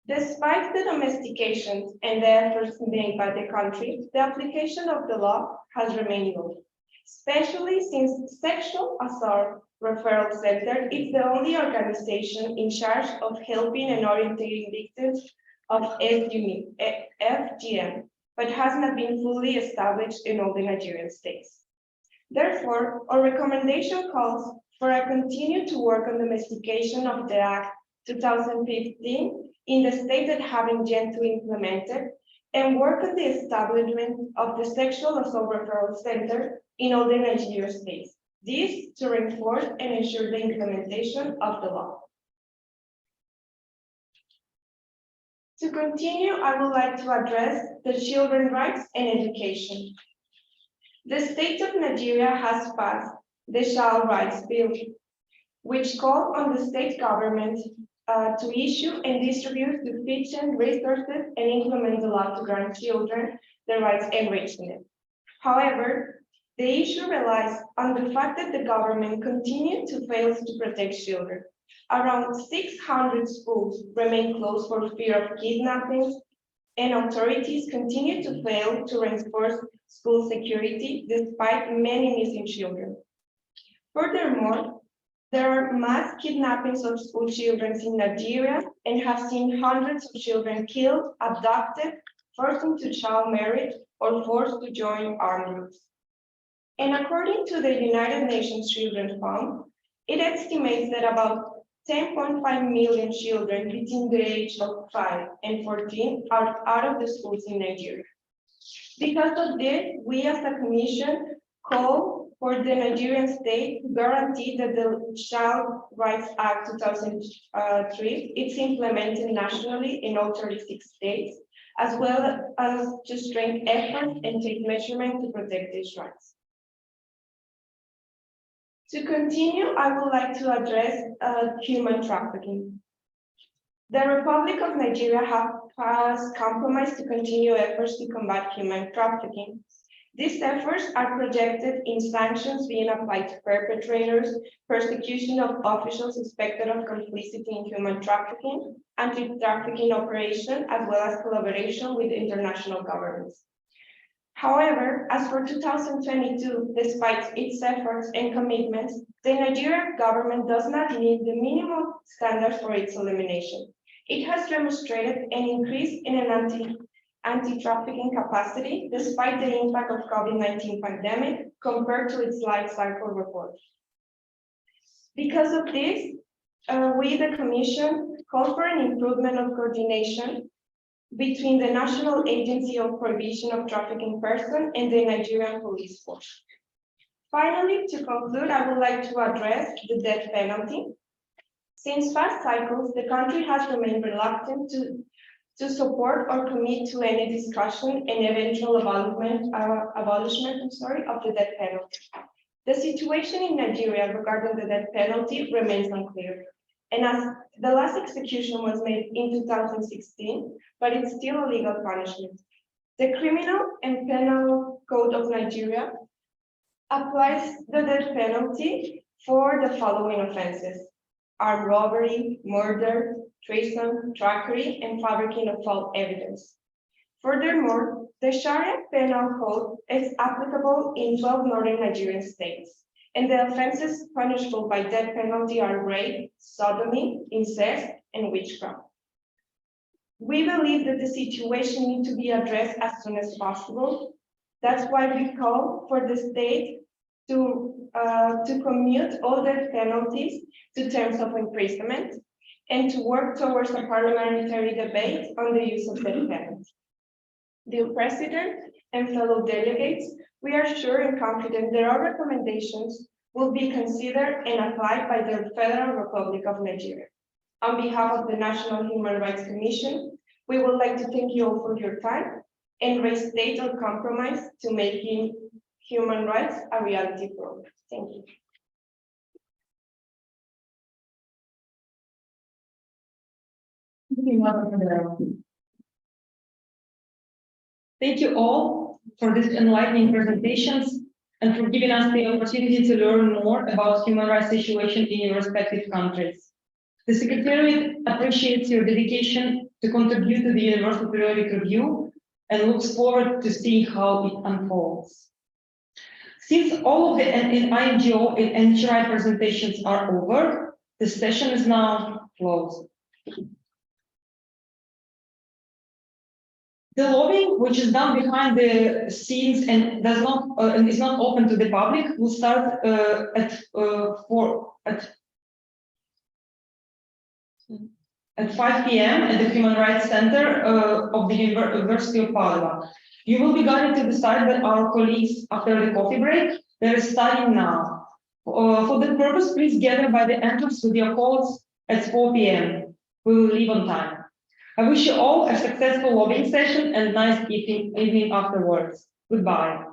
Despite the domestications and the efforts made by the country, the application of the law has remained low, especially since Sexual Assault Referral Center is the only organization in charge of helping and orienting victims of FGM, but has not been fully established in all the Nigerian states. Therefore, our recommendation calls for a continue to work on domestication of the Act 2015 in the states that haven't yet to implement it, and work on the establishment of the Sexual Assault Referral Center in all the Nigerian states. This to reinforce and ensure the implementation of the law. To continue, I would like to address the children's rights and education. The state of Nigeria has passed the Child Rights Bill, which calls on the state government to issue and distribute sufficient resources and implement the law to grant children the rights and reach them. However, the issue relies on the fact that the government continues to fail to protect children. Around 600 schools remain closed for fear of kidnappings, and authorities continue to fail to reinforce school security despite many missing children. Furthermore, there are mass kidnappings of school children in Nigeria and have seen hundreds of children killed, abducted, forced into child marriage, or forced to join armed groups. And according to the United Nations Children's Fund, it estimates that about 10.5 million children between the age of 5 and 14 are out of the schools in Nigeria. Because of this, we as a commission call for the Nigerian state to guarantee that the Child Rights Act 2003 is implemented nationally in all 36 states, as well as to strengthen efforts and take measurement to protect these rights. To continue, I would like to address human trafficking. The Republic of Nigeria has compromised to continue efforts to combat human trafficking. These efforts are projected in sanctions being applied to perpetrators, persecution of officials suspected of complicity in human trafficking, anti-trafficking operation, as well as collaboration with international governments. However, as for 2022, despite its efforts and commitments, the Nigerian government does not meet the minimum standards for its elimination. It has demonstrated an increase in an anti-trafficking capacity despite the impact of COVID-19 pandemic compared to its life cycle report. Because of this, we, the Commission, call for an improvement of coordination between the National Agency of Prohibition of Trafficking Persons and the Nigerian Police Force. Finally, to conclude, I would like to address the death penalty. Since past cycles, the country has remained reluctant to support or commit to any discussion and eventual abolishment of the death penalty. The situation in Nigeria regarding the death penalty remains unclear. And as the last execution was made in 2016, but it's still a legal punishment. The Criminal and Penal Code of Nigeria applies the death penalty for the following offenses: armed robbery, murder, treason, trickery, and fabricating of false evidence. Furthermore, the Sharia Penal Code is applicable in 12 northern Nigerian states, and the offenses punishable by death penalty are rape, sodomy, incest, and witchcraft. We believe that the situation needs to be addressed as soon as possible. That's why we call for the state to commute all death penalties to terms of imprisonment and to work towards a parliamentary debate on the use of death penalty. Dear President and fellow delegates, we are sure and confident that our recommendations will be considered and applied by the Federal Republic of Nigeria. On behalf of the National Human Rights Commission, we would like to thank you all for your time and restate our compromise to making human rights a reality for all. Thank you. Thank you all for these enlightening presentations and for giving us the opportunity to learn more about human rights situation in your respective countries. The Secretariat appreciates your dedication to contribute to the Universal Periodic Review and looks forward to seeing how it unfolds. Since all of the INGO and NHRI presentations are over, the session is now closed. The lobbying, which is done behind the scenes and does not and is not open to the public, will start at 5 p.m. at the Human Rights Center of the University of Padova. You will be guided to the site by our colleagues after the coffee break. They are starting now. For that purpose, please gather by the entrance with your coats at 4 p.m. We will leave on time. I wish you all a successful lobbying session and nice evening afterwards. Goodbye.